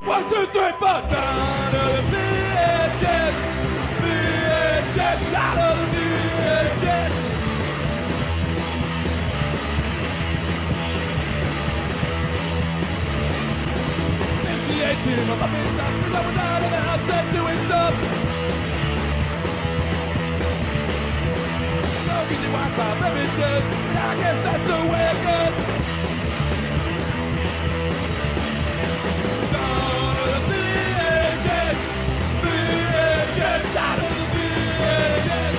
1, 2, 3, 4. Down to the VHS. VHS. Out of the VHS. It's the A-team of the big stuff. Cause I was out of the house and doing stuff. No easy Wi-Fi blemishes. But I guess that's the way it goes. Down to the VHS. VHS. Out of the VHS.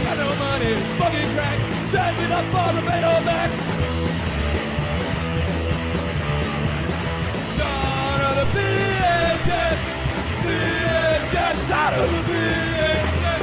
Got no money, smoking crack, saving up for the Betamax. Down to the VHS. VHS. Out of the VHS.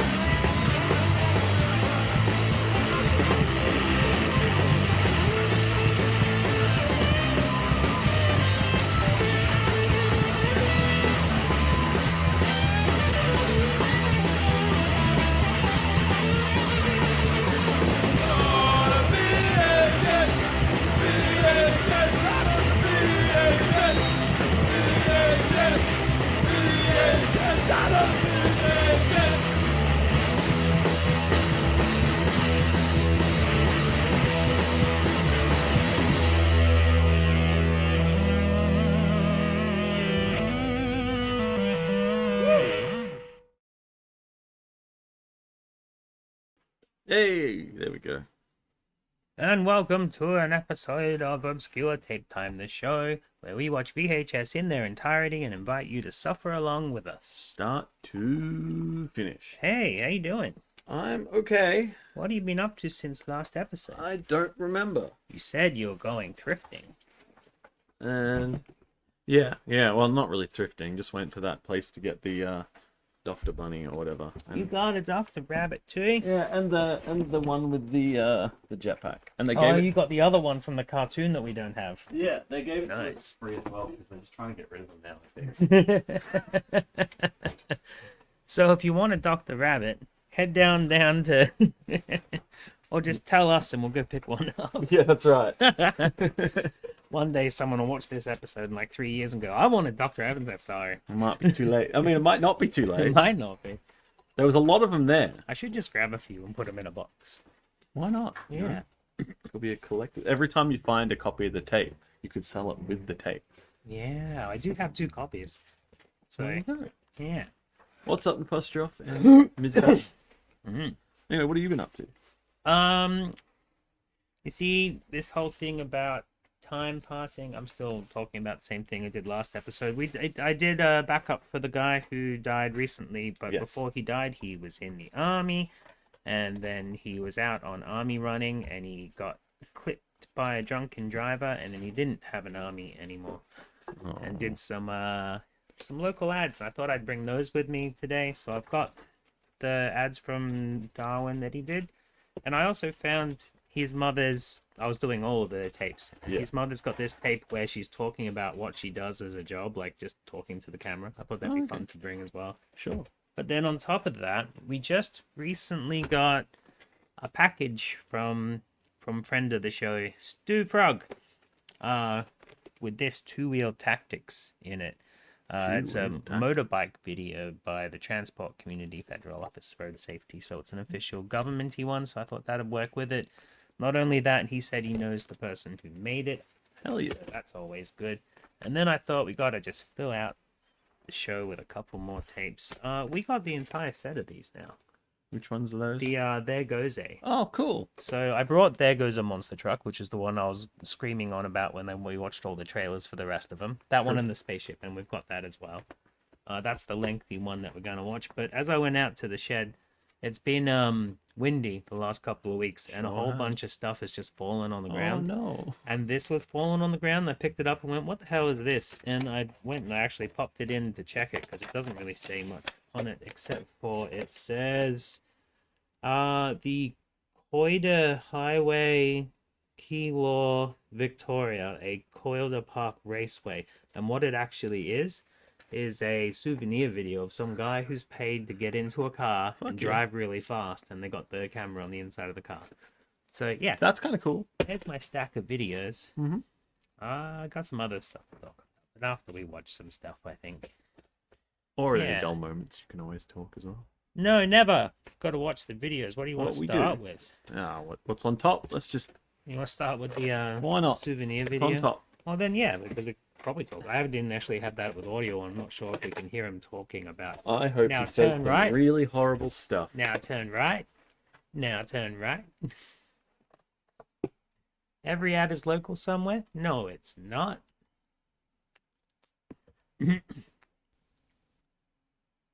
Hey, there we go. And welcome to an episode of Obscure Tape Time, the show where we watch VHS in their entirety and invite you to suffer along with us. Start to finish. Hey, how you doing? I'm okay. What have you been up to since last episode? I don't remember. You said you were going thrifting. And yeah, well, not really thrifting. Just went to that place to get the Dr. Bunny or whatever. And, You got a Dr. Rabbit too? yeah, and the one with the jetpack. And they Oh, gave it. you got the other one from the cartoon that we don't have. Yeah, they gave it to Nice. us free as well because they're just trying to get rid of them now. I think. So if you want a Dr. Rabbit, head down to... or just tell us and we'll go pick one up. Yeah, that's right. One day someone will watch this episode in like 3 years and go, I want a Dr. Evans. Sorry. It might be too late. I mean, it might not be too It late. might not be. There was a lot of them there. I should just grab a few and put them in a box. Why not? Yeah. It could be a collective. Every time you find a copy of the tape, you could sell it with the tape. Yeah, I do have 2 copies. So, Okay. yeah. What's up, Apostroph and Ms. Bell? Mhm. Anyway, what have you been up to? You see, this whole thing about time passing, I'm still talking about the same thing I did last episode. I did a backup for the guy who died recently, but Yes. before he died, he was in the army, and then he was out on army running, and he got clipped by a drunken driver, and then he didn't have an army anymore, and did some local ads, and I thought I'd bring those with me today. So I've got the ads from Darwin that he did, and I also found his mother's. I was doing all the tapes. Yeah. His mother's got this tape where she's talking about what she does as a job, like just talking to the camera. I thought that'd be Okay. fun to bring as well. Sure. But then on top of that, we just recently got a package from friend of the show, Stu Frog, with this Two-Wheel Tactics in it. It's a Two-Wheel Tactics. motorbike video by the Transport Community Federal Office of Road Safety, so it's an official government-y one, so I thought that'd work with it. Not only that, he said he knows the person who made it. Hell yeah. So that's always good. And then I thought we gotta just fill out the show with a couple more tapes. We got the entire set of these now. Which ones are those? The There Goes A. Oh, cool. So I brought There Goes a Monster Truck, which is the one I was screaming on about when we watched all the trailers for the rest of them. That one True. and the spaceship, and we've got that as well. That's the lengthy one that we're going to watch. But as I went out to the shed, it's been windy the last couple of weeks, and a Sure whole has. bunch of stuff has just fallen on the Oh, ground. no. And this was falling on the ground. I picked it up and went, what the hell is this? And I went and I actually popped it in to check it because it doesn't really say much on it, except for it says the Coida Highway, Keilor, Victoria, a Coilda Park Raceway. And what it actually is a souvenir video of some guy who's paid to get into a car and yeah. drive really fast, and they got the camera on the inside of the car. So yeah, That's kind of cool. there's my stack of videos. Mm-hmm. I got some other stuff to talk about, but after we watch some stuff, I think. Or at Yeah. any dull moments, you can always talk as well. No, never. Got to watch the videos. What do you want What to we start do. with? What's on top? Let's just. You want to start with the Why not? souvenir It's video? on top. Well, then yeah, because we probably talk. I didn't actually have that with audio. I'm not sure if we can hear him talking about. I hope Now you said turn some right. really horrible stuff. Now turn right. Now turn right. Every ad is local somewhere? No, it's not.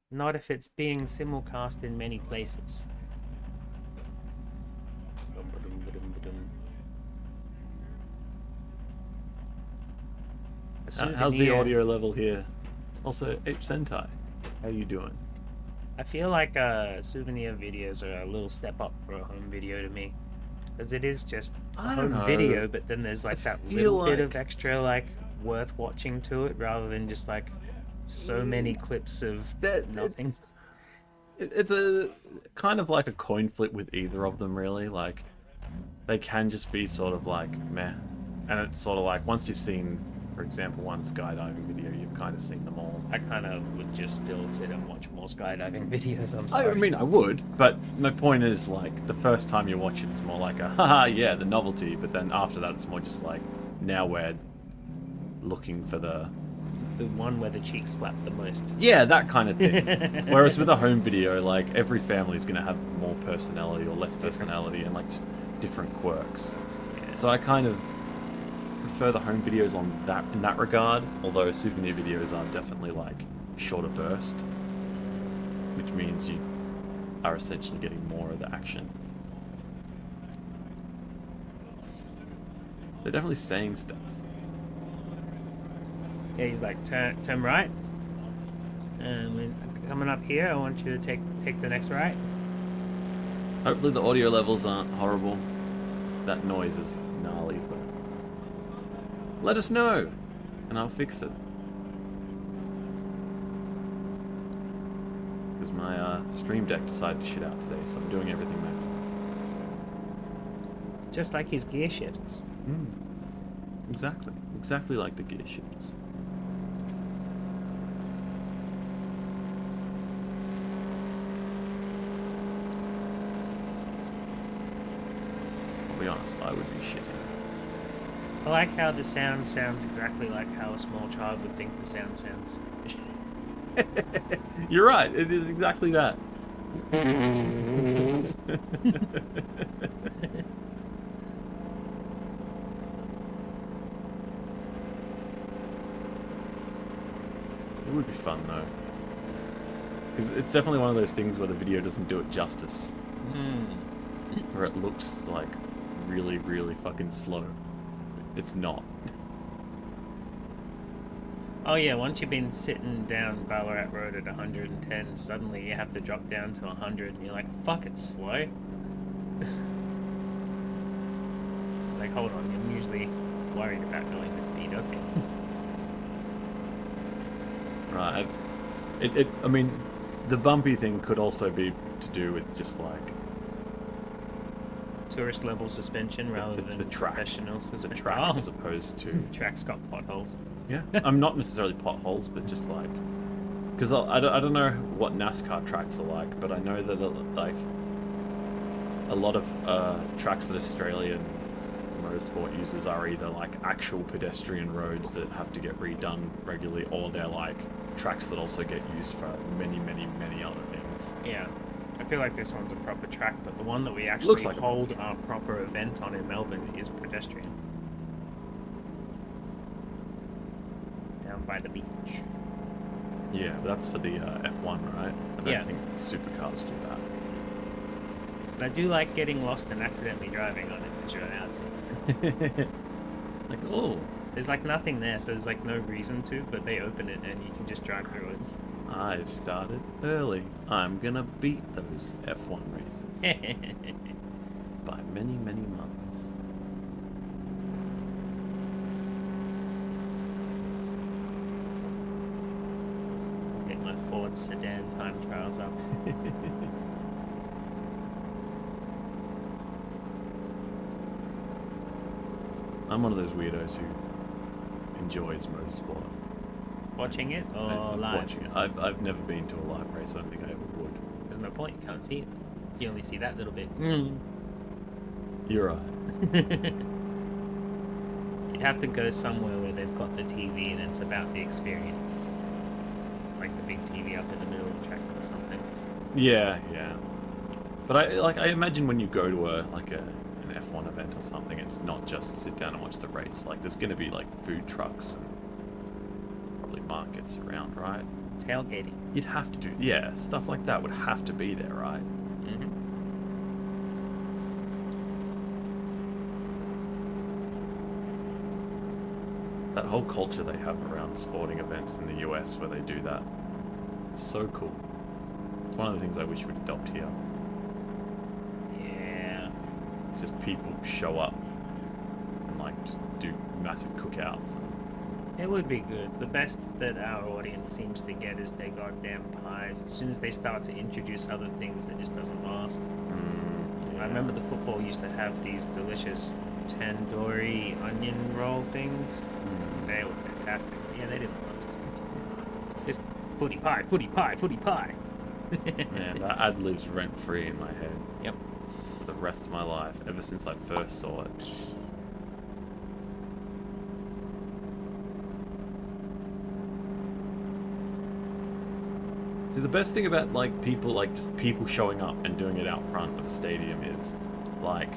Not if it's being simulcast in many places. A How's the souvenir. audio level here? Also, Ape Sentai, how you doing? I feel like souvenir videos are a little step up for a home video to me. Because it is just a I don't home know. video, but then there's like that feel little bit of like- extra like worth watching to it rather than just like so many clips of nothing. It's a kind of like a coin flip with either of them, really. Like, they can just be sort of like meh, and it's sort of like once you've seen, for example, one skydiving video, you've kind of seen them all. I kind of would just still sit and watch more skydiving videos. I'm I sorry. mean, I would, but my point is, like, the first time you watch it, it's more like a haha, yeah, the novelty, but then after that, it's more just like, now we're looking for the one where the cheeks flap the most. yeah, that kind of thing. Whereas with a home video, like, every family's gonna have more personality or less personality and like just different quirks. Yeah. So I kind of prefer the home videos on that in that regard, although souvenir videos are definitely like shorter burst, which means you are essentially getting more of the action. They're definitely saying stuff. Yeah, he's like, turn right. Coming up here, I want you to take the next right. Hopefully the audio levels aren't horrible. That noise is gnarly, but let us know, and I'll fix it. Because my Stream Deck decided to shit out today, so I'm doing everything manually. Just like his gear shifts. Exactly like the gear shifts. I'll be honest, I would be shitting. I like how the sound sounds exactly like how a small child would think the sound sounds. You're right, it is exactly that. It would be fun though. Because it's definitely one of those things where the video doesn't do it justice. Where it looks like really, really fucking slow. It's not. Oh yeah, once you've been sitting down Ballarat Road at 110, suddenly you have to drop down to 100 and you're like, fuck, it's slow. It's like, hold on, I'm usually worried about going the speed, okay. Right. I mean, the bumpy thing could also be to do with just like Tourist level suspension rather than the track. professional the suspension. track Oh, as opposed to track's got potholes. yeah. I'm not necessarily potholes, but just like because I don't know what NASCAR tracks are like, but I know that like a lot of tracks that Australian motorsport uses are either like actual pedestrian roads that have to get redone regularly, or they're like tracks that also get used for many other things. Yeah. I feel like this one's a proper track, but the one that we actually Looks like a hold our proper event on in Melbourne is pedestrian. Down by the beach. Yeah, but that's for the F1, right? I don't Yeah. think supercars do that. But I do like getting lost and accidentally driving on it because you're allowed to. Like, oh, There's like nothing there, so there's like no reason to, but they open it and you can just drive through I've started early. I'm gonna beat those F1 races it. by many months. Get my Ford sedan time trials up. I'm one of those weirdos who enjoys motorsport. Watching it or and live? watching it. I've never been to a live race. I don't think I ever would. There's no point. You can't see it. You only see that little bit. You're right. You'd have to go somewhere where they've got the TV and it's about the experience. Like the big TV up in the middle of the track or something. Yeah, yeah. But I imagine when you go to an F1 event or something, it's not just sit down and watch the race. Like there's going to be like food trucks and probably markets around, right? Tailgating. You'd have to do stuff like that would have to be there, right? Mm-hmm. That whole culture they have around sporting events in the US where they do that, it's so cool. It's one of the things I wish we'd adopt here. Yeah. It's just people show up and like just do massive cookouts. It would be good. The best that our audience seems to get is their goddamn pies. As soon as they start to introduce other things, it just doesn't last. I remember the football used to have these delicious tandoori onion roll things. They were fantastic. Yeah, they didn't last. Just footy pie, footy pie, footy pie. Yeah, that ad lives rent free in my head. Yep. For the rest of my life, ever since I first saw it. See, the best thing about like people, like just people showing up and doing it out front of a stadium is, like,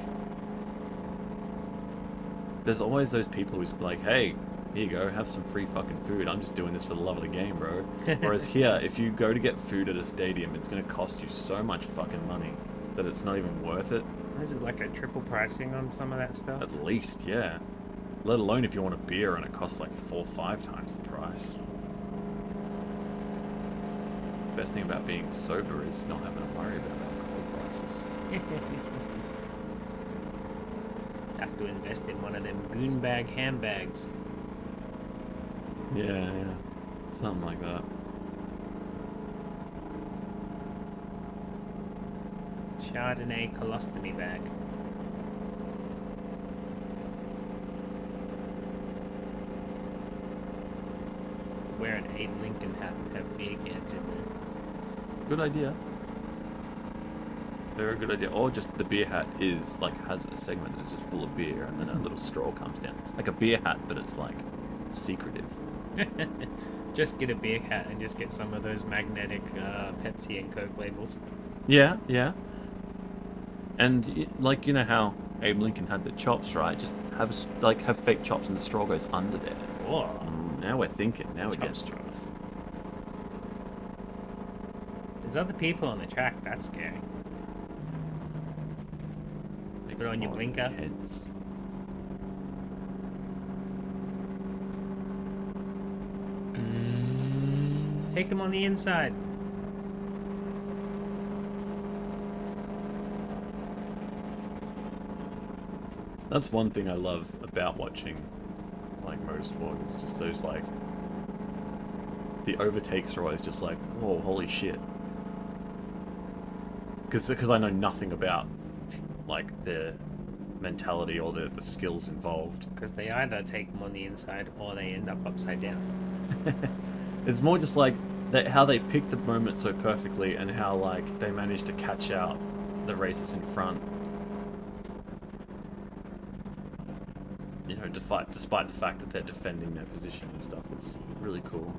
there's always those people who's like, hey, here you go, have some free fucking food. I'm just doing this for the love of the game, bro. Whereas here, if you go to get food at a stadium, it's going to cost you so much fucking money that it's not even worth it. Is it like a triple pricing on some of that stuff? At least, yeah. Let alone if you want a beer and it costs like 4 or 5 times the price. Best thing about being sober is not having to worry about alcohol prices. Have to invest in one of them goon bag handbags. Yeah, yeah. Something like that. Chardonnay colostomy bag. Wear an Abe Lincoln hat and have beer cans in there. Good idea. Very good idea. Or just the beer hat is like has a segment that's just full of beer and then a little straw comes down. Like a beer hat, but it's like secretive. Just get a beer hat and just get some of those magnetic Pepsi and Coke labels. Yeah, yeah. And like, you know how Abe Lincoln had the chops, right? Just have fake chops and the straw goes under there. Oh, Now we're thinking. Now we're getting straws. There's other people on the track. That's scary. Put on your blinker. Intense. Take them on the inside. That's one thing I love about watching like motorsport is just those like the overtakes are always just like, whoa, holy shit. Because I know nothing about like the mentality or the skills involved. Because they either take them on the inside or they end up upside down. It's more just like how they pick the moment so perfectly and how like they manage to catch out the racers in front. You know, despite the fact that they're defending their position and stuff. It's really cool.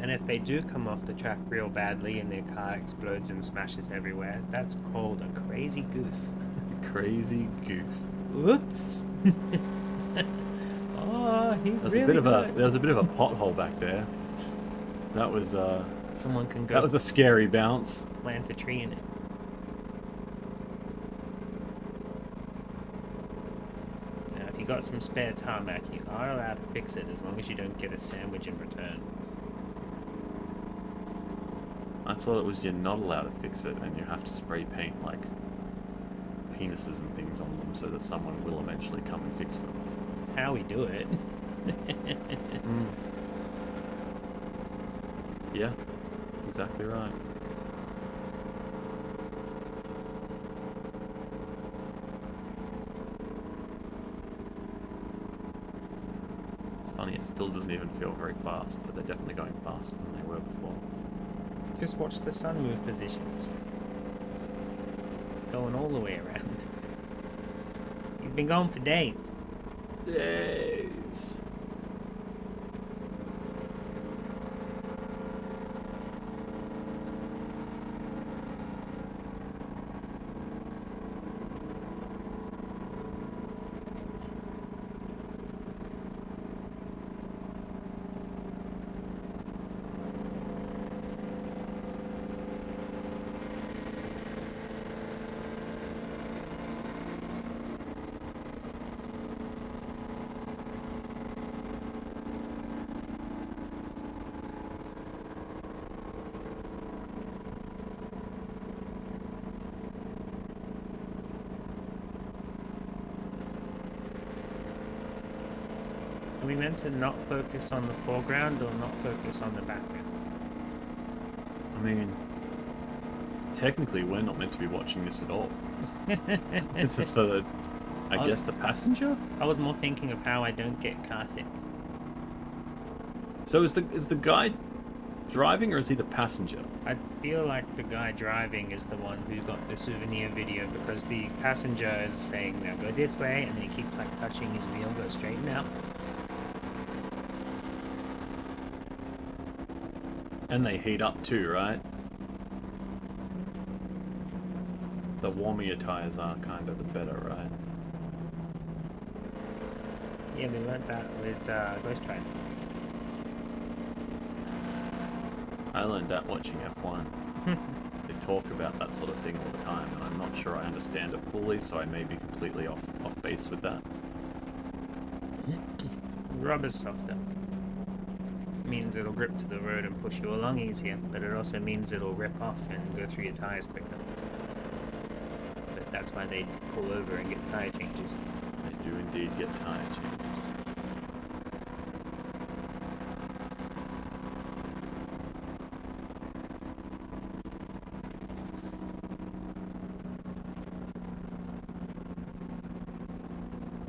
And if they do come off the track real badly and their car explodes and smashes everywhere, that's called a crazy goof. Crazy goof. Whoops! Oh, he's There was really good. There was a bit of a pothole back there. That was Someone can go that was a scary bounce. plant a tree in it. Now, if you got some spare tarmac, you are allowed to fix it as long as you don't get a sandwich in return. I thought it was you're not allowed to fix it and you have to spray paint like penises and things on them so that someone will eventually come and fix them. That's how we do it. Yeah, exactly right. funny, it still doesn't even feel very fast, but they're definitely going faster than they were before. Just watch the sun move positions. It's going all the way around. He's been gone for days. Days. Are we meant to not focus on the foreground or not focus on the background? I mean, technically, we're not meant to be watching this at all. This is for the, I guess, the passenger. I was more thinking of how I don't get car sick. So is the guy driving, or is he the passenger? I feel like the guy driving is the one who's got the souvenir video, because the passenger is saying, now go this way, and then he keeps like touching his wheel, go straight now. And they heat up too, right? The warmer your tires are, kind of, the better, right? Yeah, we learned that with Ghost Rider. I learned that watching F1. They talk about that sort of thing all the time, and I'm not sure I understand it fully, so I may be completely off base with that. Rubber's softer. Means it'll grip to the road and push you along easier, but it also means it'll rip off and go through your tires quicker. But that's why they pull over and get tire changes. They do indeed get tire changes.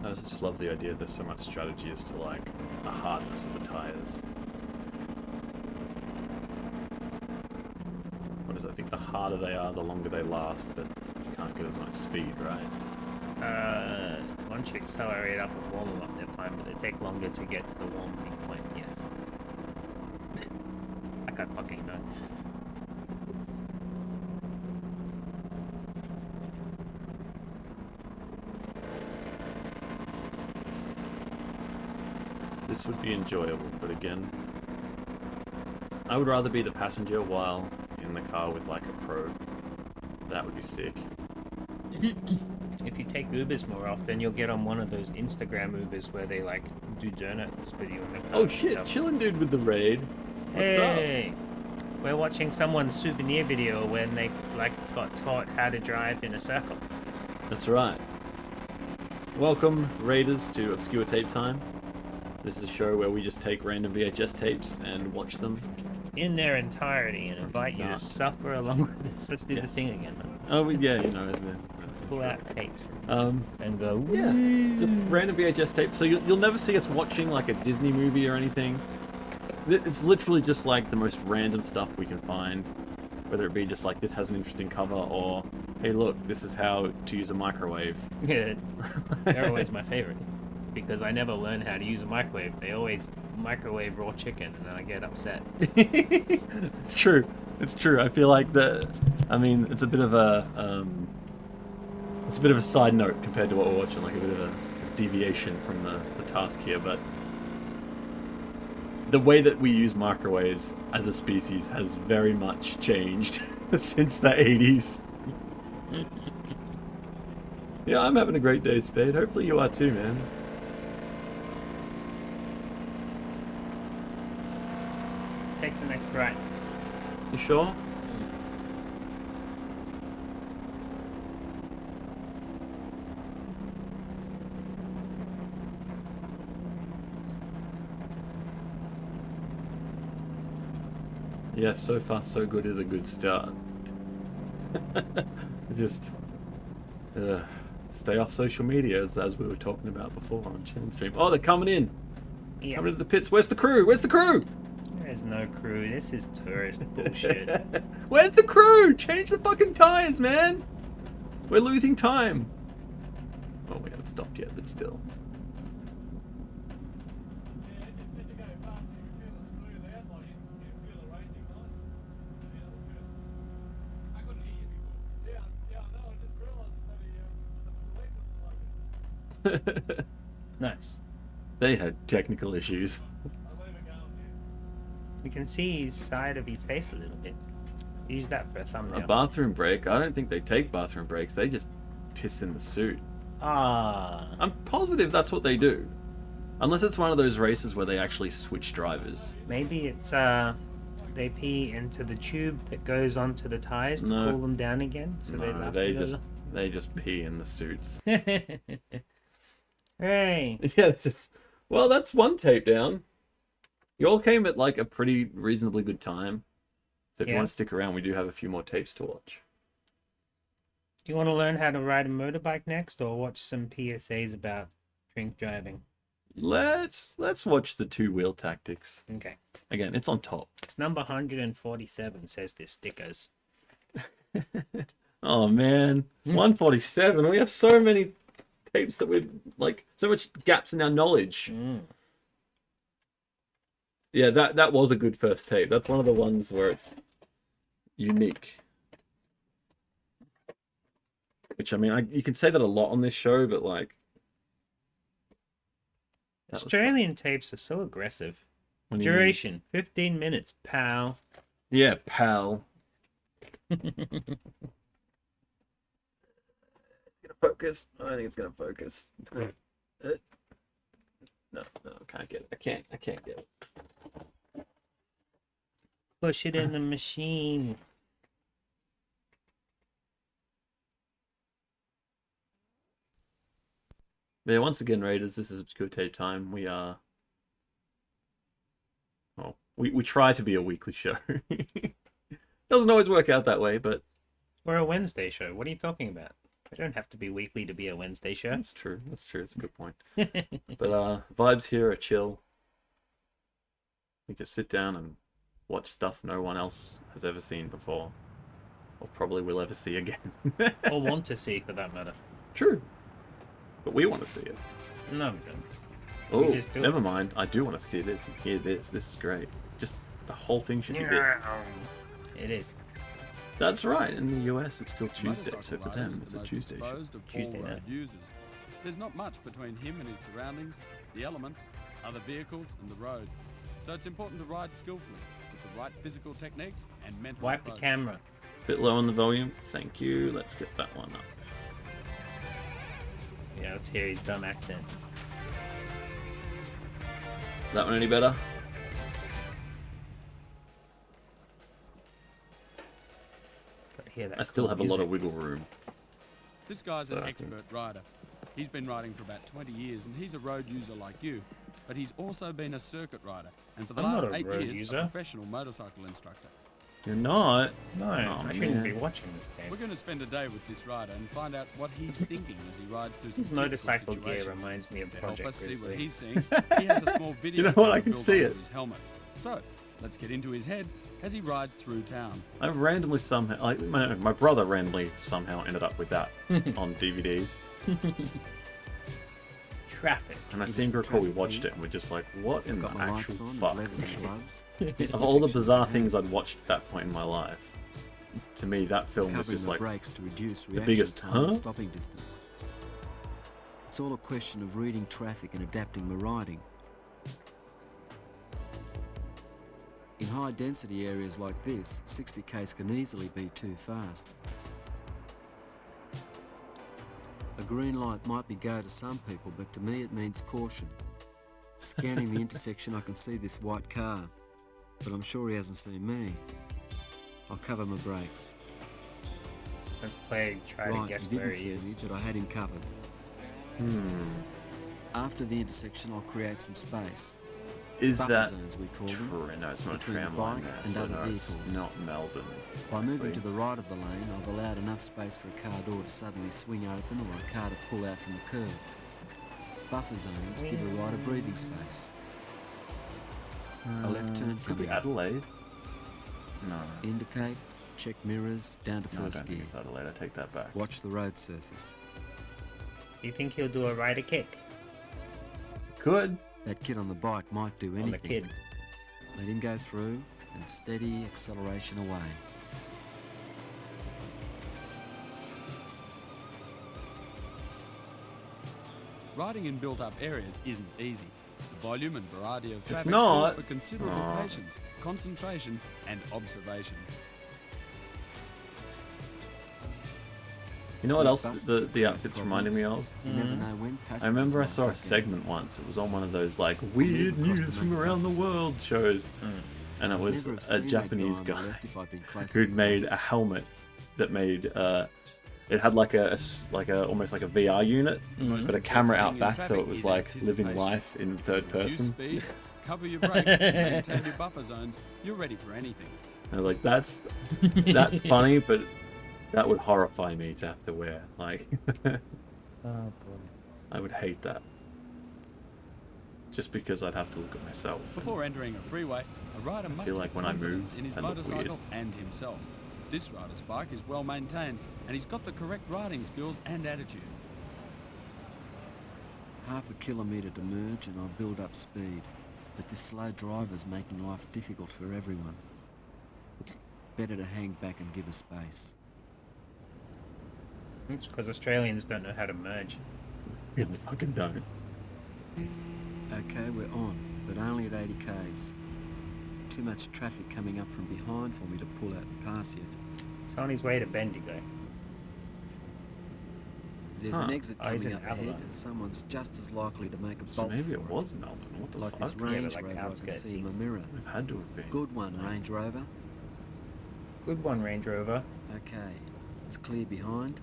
I just love the idea there's so much strategy as to like the hardness of the tires. What is it? I think the harder they are, the longer they last, but you can't get as much speed, right? Once you accelerate up and warm them up, they're fine, but they take longer to get to the warming point, yes. Like I fucking know. This would be enjoyable, but again, I would rather be the passenger while in the car with like a pro. That would be sick. If you take Ubers more often, you'll get on one of those Instagram Ubers where they like do donuts with you in the car. Oh and shit, stuff. chillin' dude with the raid. What's Hey, we're watching someone's souvenir video when they like got taught how to drive in a circle. up? That's right. Welcome, raiders, to Obscure Tape Time. This is a show where we just take random VHS tapes and watch them. In their entirety and invite you to start. suffer along with us. Let's do Yes. the thing again. Oh, yeah, you know. Pull out tapes Um, and go. yeah, "Whee!" just random VHS tapes. So you'll never see us watching like a Disney movie or anything. It's literally just like the most random stuff we can find. Whether it be just like, this has an interesting cover, or, hey look, this is how to use a microwave. Yeah, they're always my favorite because I never learn how to use a microwave. They always microwave raw chicken, and then I get upset. It's true. It's true. I feel like I mean, it's a bit of a side note compared to what we're watching, like a bit of a deviation from the task here, but the way that we use microwaves as a species has very much changed since the 80s. Yeah, I'm having a great day, Spade. Hopefully you are too, man. Take the next right. You sure? Yeah, so far so good is a good start. Just stay off social media as we were talking about before on Chillin' Stream. Oh, they're coming in. Yeah. Coming to the pits. Where's the crew? Where's the crew? There's no crew. This is tourist bullshit. Where's the crew? Change the fucking tires, man. We're losing time. Oh, we haven't stopped yet, but still. Nice. They had technical issues. We can see his side of his face a little bit. Use that for a A thumbnail. bathroom break? I don't think they take bathroom breaks. They just piss in the suit. Ah. I'm positive that's what they do. Unless it's one of those races where they actually switch drivers. Maybe it's they pee into the tube that goes onto the tires to No. cool them down again, so they No, last they a little. just pee in the suits. Hey. Yeah, it's just, well, that's one tape down. You all came at like a pretty reasonably good time. So if you Yeah. want to stick around, we do have a few more tapes to watch. Do you want to learn how to ride a motorbike next, or watch some PSAs about drink driving? Let's watch the two-wheel tactics. Okay. Again, it's on top. It's number 147, says this stickers. Oh man, 147. We have so many tapes that we're like so much gaps in our knowledge. Yeah, that was a good first tape. That's one of the ones where it's unique. Which I mean, you can say that a lot on this show, but like that was fun. Australian tapes are so aggressive. What do you mean? Duration 15 minutes, pal. Yeah, pal. Gonna focus. I don't think it's gonna focus. No, I can't get it. I can't get it. Push it in the machine. Yeah, once again, Raiders, this is Obscure Tape time. We are... Well, we try to be a weekly show. Doesn't always work out that way, but... We're a Wednesday show. What are you talking about? We don't have to be weekly to be a Wednesday show. That's true. That's true. It's a good point. But vibes here are chill. We just sit down and watch stuff no one else has ever seen before. Or probably will ever see again. Or want to see, for that matter. True. But we want to see it. No, we don't. Oh, just do never it. mind. I do want to see this and hear this. This is great. Just the whole thing should be this. It is. That's right. In the US, it's still Tuesday, Motorcycle so for rider them, is it's the a most Tuesday show. exposed of Tuesday all night. road users. There's not much between him and his surroundings, the elements, other vehicles, and the road. So it's important to ride skillfully with the right physical techniques and mental Wipe the approach. camera. Bit low on the volume. Thank you. Let's get that one up. Yeah, let's hear his dumb accent. That one any better? Got to hear that. I still cool have a lot of music. wiggle room. This guy's an So I expert rider. He's been riding for about 20 years and he's a road user like you. But he's also been a circuit rider and for the I'm last not a 8 road years user. a professional motorcycle instructor. You're not. No, Oh, I shouldn't man. be watching this We're game. going to spend a day with this rider and find out what he's thinking as he rides through some His typical motorcycle gear situations. reminds me of To help Project us see what Grizzly. he's seeing, he has a small video You know what? I camera can built see onto it. his helmet. So, let's get into his head as he rides through town. I randomly somehow, like my brother randomly somehow ended up with that on DVD, Traffic. and I Give seem us to a recall we traffic watched key. it and we're just like, what in the Got my lights actual on, fuck? leathers and gloves. Of all the bizarre things I'd watched at that point in my life, to me that film was Covering just the like, brakes to reduce the reaction biggest, time huh? and stopping distance. It's all a question of reading traffic and adapting my riding. In high density areas like this, 60 k's can easily be too fast. A green light might be go to some people, but to me it means caution. Scanning the intersection I can see this white car, but I'm sure he hasn't seen me. I'll cover my brakes. Let's play. Try to Right, guess he where didn't he see me, is. but I had him covered. After the intersection, I'll create some space. is Buffer that zones, we call them. true? No, it's not a between the tram line bike there, and so other no, it's vehicles. not Melbourne. By moving technically. to the right of the lane, I've allowed enough space for a car door to suddenly swing open or a car to pull out from the curb. Buffer zones give a rider breathing space. A left turn Could be coming up. Adelaide. No. Indicate, check mirrors, down to No, I first don't think gear. it's Adelaide. I take that back. Watch the road surface. Do you think he'll do a rider kick Could. That kid on the bike might do anything. on the kid? Let him go through and steady acceleration away. Riding in built-up areas isn't easy. The volume and variety of traffic not. calls for considerable Aw. patience, concentration, and observation. You know what These else buses the can create outfit's reminding me of? You never know when passengers I remember I might saw a duck in. segment once. It was on one of those like weird across news to from make around an the officer. world shows, and it was Never have a seen that Japanese guy on guy the left if I'd been closer who'd to made us. a helmet that made it had like a almost like a VR unit, Most but a camera out important back, thing so in it was traffic like is living anticipation. life in third Reduce person. speed, cover your brakes, maintain your buffer zones. You're ready for anything. And I'm like that's funny, but that would horrify me to have to wear. Like, Oh boy. I would hate that. Just because I'd have to look at myself. Before entering a freeway, a rider must feel have like when I confidence move, in his I look motorcycle weird. and himself. This rider's bike is well maintained, and he's got the correct riding skills and attitude. Half a kilometre to merge and I'll build up speed. But this slow driver's making life difficult for everyone. Better to hang back and give us space. It's because Australians don't know how to merge. Really fucking don't. Okay, we're on, but only at 80 k's. Too much traffic coming up from behind for me to pull out and pass yet. It's on his way to Bendigo. There's an Huh. exit Oh, he's coming in up ahead, Avalon. and someone's just as likely to make a So bolt maybe for it was Melbourne. What the Like fuck? this but Range like Rover I can outskirts-y. see in my mirror. We've had to have been. Good one, Range Rover. Good one, Range Rover. Okay, it's clear behind.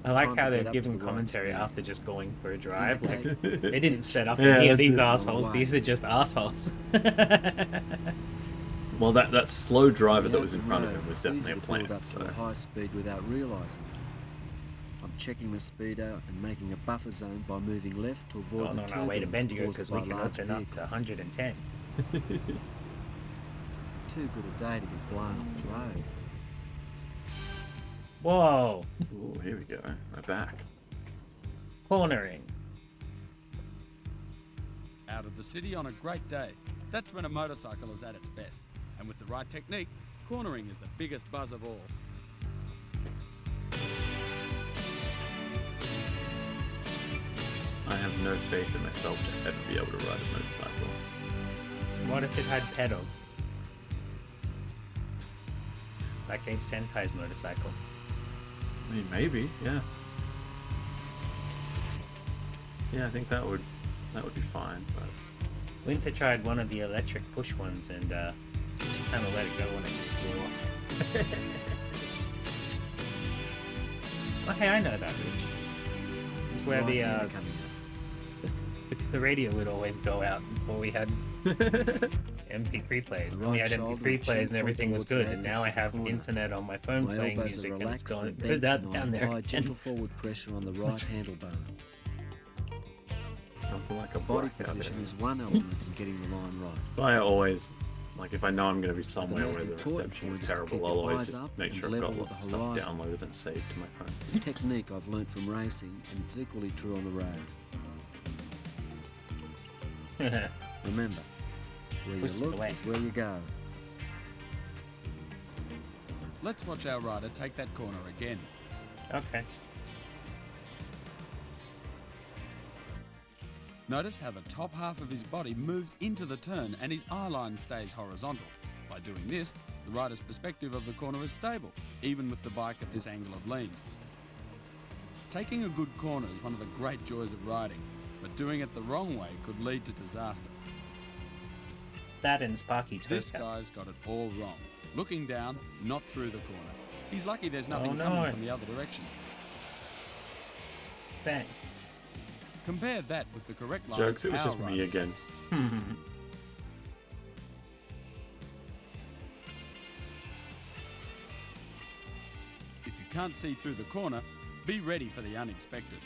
I like Time how to they're get up to giving the right commentary speed. after just going for a drive. Like, Indicate. they didn't set up Yeah, any of that's these it. assholes. Wrong These way. are just assholes. Well, that slow driver The that was in open front of road, him was it's easy definitely a to build plan. up to So a high speed without realising. I'm checking my speed out and making a buffer zone by moving left to avoid Going the on our way to turbulence Bendigo caused because by we can large open up to vehicles. 110. Too good a day to get blown off the road. Whoa! Ooh, here we go. We're back. Cornering. Out of the city on a great day, that's when a motorcycle is at its best. And with the right technique, cornering is the biggest buzz of all. I have no faith in myself to ever be able to ride a motorcycle. What if it had pedals? Like Abe Sentai's motorcycle. I mean, maybe, yeah. Yeah, I think that would be fine. But Winter tried one of the electric push ones and she kind of let it go when it just flew off. Oh, hey, I know that, Rich. It's where the Right-hander coming up. the radio would always go out before we had MP3 plays. The Then we right had shoulder MP3 and plays chin and everything was point towards good. the And now apex I of the have corner. internet on my phone My playing elbows music are and it's relaxed going, and it bent, goes out and I down there. apply gentle forward pressure on the right handlebar. something like a Body black out position there. is one element in getting the line right. I always, like, if I know I'm going to be somewhere most where the important reception point is is to terrible, keep I'll your always eyes just up make and sure I've got level with lots of the stuff horizon. downloaded and saved to my phone. It's a technique I've learnt from racing, and it's equally true on the road. Remember, where you Push it look away. is where you go. Let's watch our rider take that corner again. Okay. Notice how the top half of his body moves into the turn and his eye line stays horizontal. By doing this, the rider's perspective of the corner is stable, even with the bike at this angle of lean. Taking a good corner is one of the great joys of riding, but doing it the wrong way could lead to disaster. That and Sparky This Turco. guy's got it all wrong. Looking down, not through the corner. He's lucky there's nothing Oh, no. coming from the other direction. Bang. Compare that with the correct line Jokes, it was our just me rider again. takes. If you can't see through the corner, be ready for the unexpected.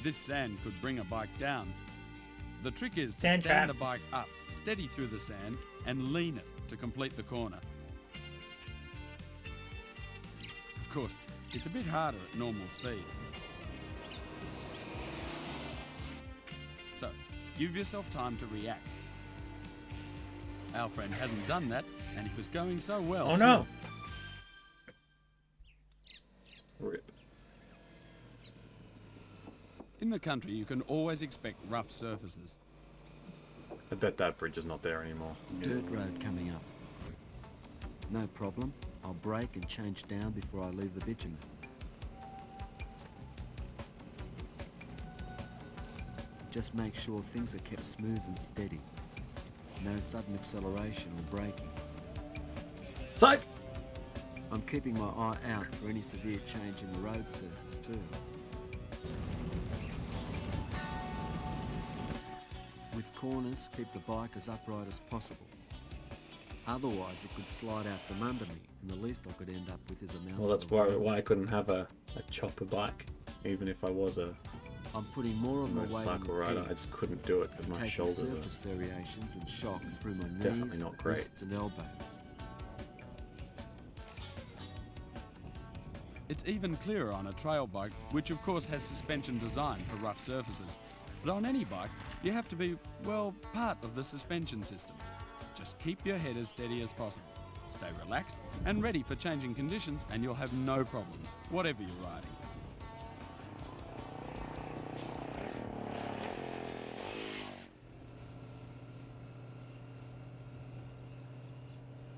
This sand could bring a bike down. The trick is to Sand stand trap. the bike up, steady through the sand, and lean it to complete the corner. Of course, it's a bit harder at normal speed. So, give yourself time to react. Our friend hasn't done that, and he was going so well. Oh no! Rip. In the country, you can always expect rough surfaces. I bet that bridge is not there anymore. Dirt road coming up. No problem. I'll brake and change down before I leave the bitumen. Just make sure things are kept smooth and steady. No sudden acceleration or braking. Psych! I'm keeping my eye out for any severe change in the road surface too. With corners, keep the bike as upright as possible. Otherwise, it could slide out from under me, and the least I could end up with is a mouthful. Well, that's of why, gravel. I couldn't have a chopper bike, even if I was a I'm putting more of my weight on motorcycle the rider. I pegs, just couldn't do it because my taking shoulders surface variations and shock through my Definitely knees, not great. wrists and elbows. It's even clearer on a trail bike, which of course has suspension designed for rough surfaces. But on any bike, you have to be, well, part of the suspension system. Just keep your head as steady as possible. Stay relaxed and ready for changing conditions, and you'll have no problems, whatever you're riding.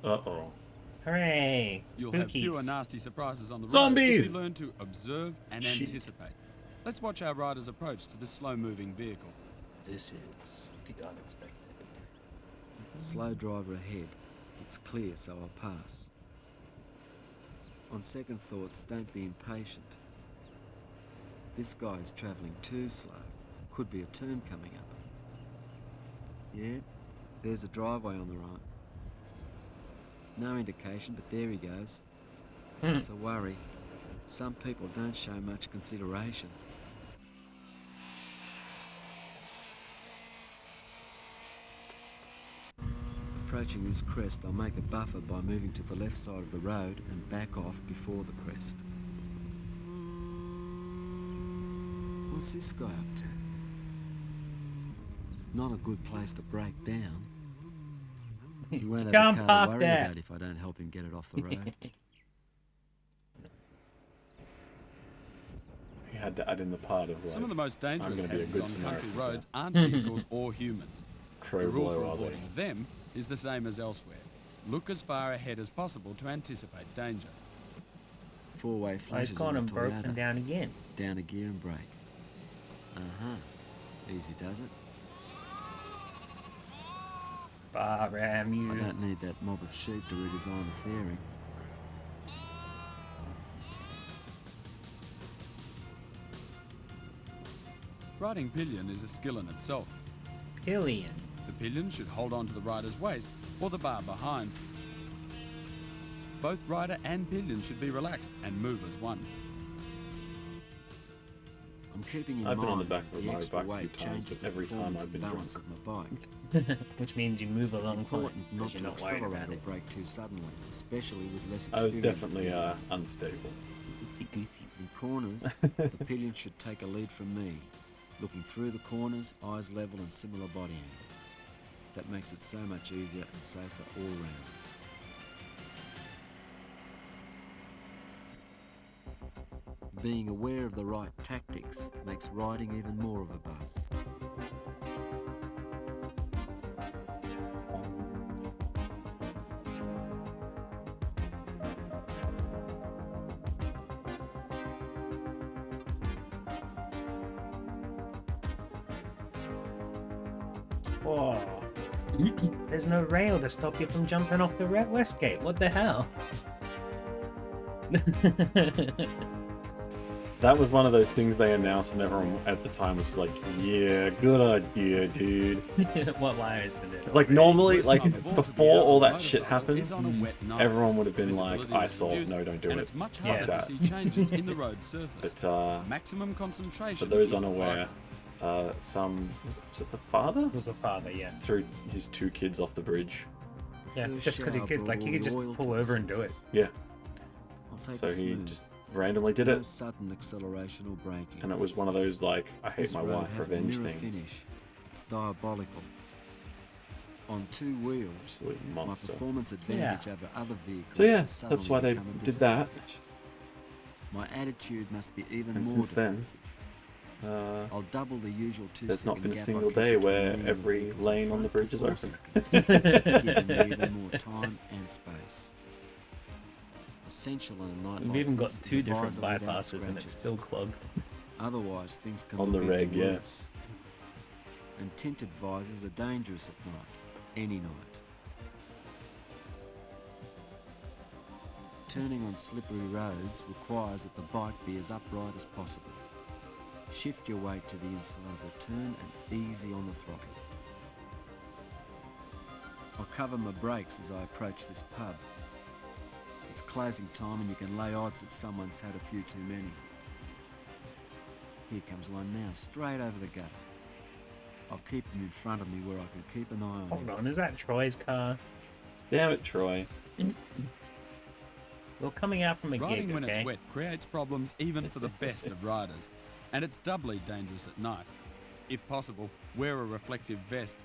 are. Uh-oh. Hooray! You'll have fewer Spookies. nasty surprises on the road Zombies! if you learn to observe and Shit. anticipate. Let's watch our rider's approach to this slow-moving vehicle. This is the unexpected. Slow driver ahead. It's clear, so I'll pass. On second thoughts, don't be impatient. This guy is travelling too slow. Could be a turn coming up. Yeah, there's a driveway on the right. No indication, but there he goes. It's a worry. Some people don't show much consideration. Approaching this crest, I'll make a buffer by moving to the left side of the road and back off before the crest. What's this guy up to? Not a good place to break down. He won't have Can't a car park to worry there. about if I don't help him get it off the road. You had to add in the part of like Some of the most dangerous I'm gonna be a hazards good on country Samaritan roads aren't vehicles or humans. Crow The rule for blow avoiding them is the same as elsewhere. Look as far ahead as possible to anticipate danger. Four-way I've flashes gone on and the broken Toyota. down again. Down a gear and brake. Uh-huh. Easy does it. Baram, I you. don't need that mob of sheep to redesign the fairing. Riding pillion is a skill in itself. Pillion. The pillion should hold on to the rider's waist or the bar behind. Both rider and pillion should be relaxed and move as one. I'm keeping in I've been mind on the back of the my extra bike a few weight times, changes but the every time performance I've and been balance drunk. of my bike. Which means you move a It's long time. important not because to you're not worried accelerate about or it. brake too suddenly, especially with less I was experienced definitely pillions. unstable. Goosey goosey. In corners, the pillion should take a lead from me, looking through the corners, eyes level and similar body angle. That makes it so much easier and safer all round. Being aware of the right tactics makes riding even more of a buzz. Whoa. There's no rail to stop you from jumping off the Westgate. What the hell? That was one of those things they announced, and everyone at the time was like, "Yeah, good idea, dude." What wires did it? It's like normally, Worst like time of all to be before out all on a that shit motorcycle happened, is on a wet night. everyone would have been like, Visibility "I is saw, reduced, no, don't do and it." it's much Yeah. harder to see changes in the road surface. But Maximum concentration. for those with the unaware, bike. was it the father? Was the father, yeah. Threw his 2 kids off the bridge. The Yeah, first just because he shower could, brought like, all he could the just oil pull to the over and do it. surface. Yeah. I'll take So it he smooth. just randomly did No it, sudden acceleration or braking. and it was one of those like I hate This my road wife has a revenge mirror things. finish. It's diabolical. On 2 wheels, Absolute my monster. performance advantage over other vehicles So yeah, has that's suddenly why they become a did that. disadvantage. My attitude must be even And more since then, defensive. Uh, I'll double the usual 2 there's not been a gap I single keep day between where me and the every vehicles in lane on the front to bridge is 4 open. seconds, giving me even more time and space. Essential in a night We've like even got this is 2 a different visor without bypasses and it's scratches. still clogged. Otherwise, things can On look the even reg, yeah. worse. And tinted visors are dangerous at night, any night. Turning on slippery roads requires that the bike be as upright as possible. Shift your weight to the inside of the turn and easy on the throttle. I'll cover my brakes as I approach this pub. It's closing time and you can lay odds that someone's had a few too many. Here comes one now, straight over the gutter. I'll keep him in front of me where I can keep an eye on Hold him. on, is that Troy's car? Damn it, Troy. Well, coming out from a Riding gig, when okay? it's wet creates problems even for the best of riders, and it's doubly dangerous at night. If possible, wear a reflective vest.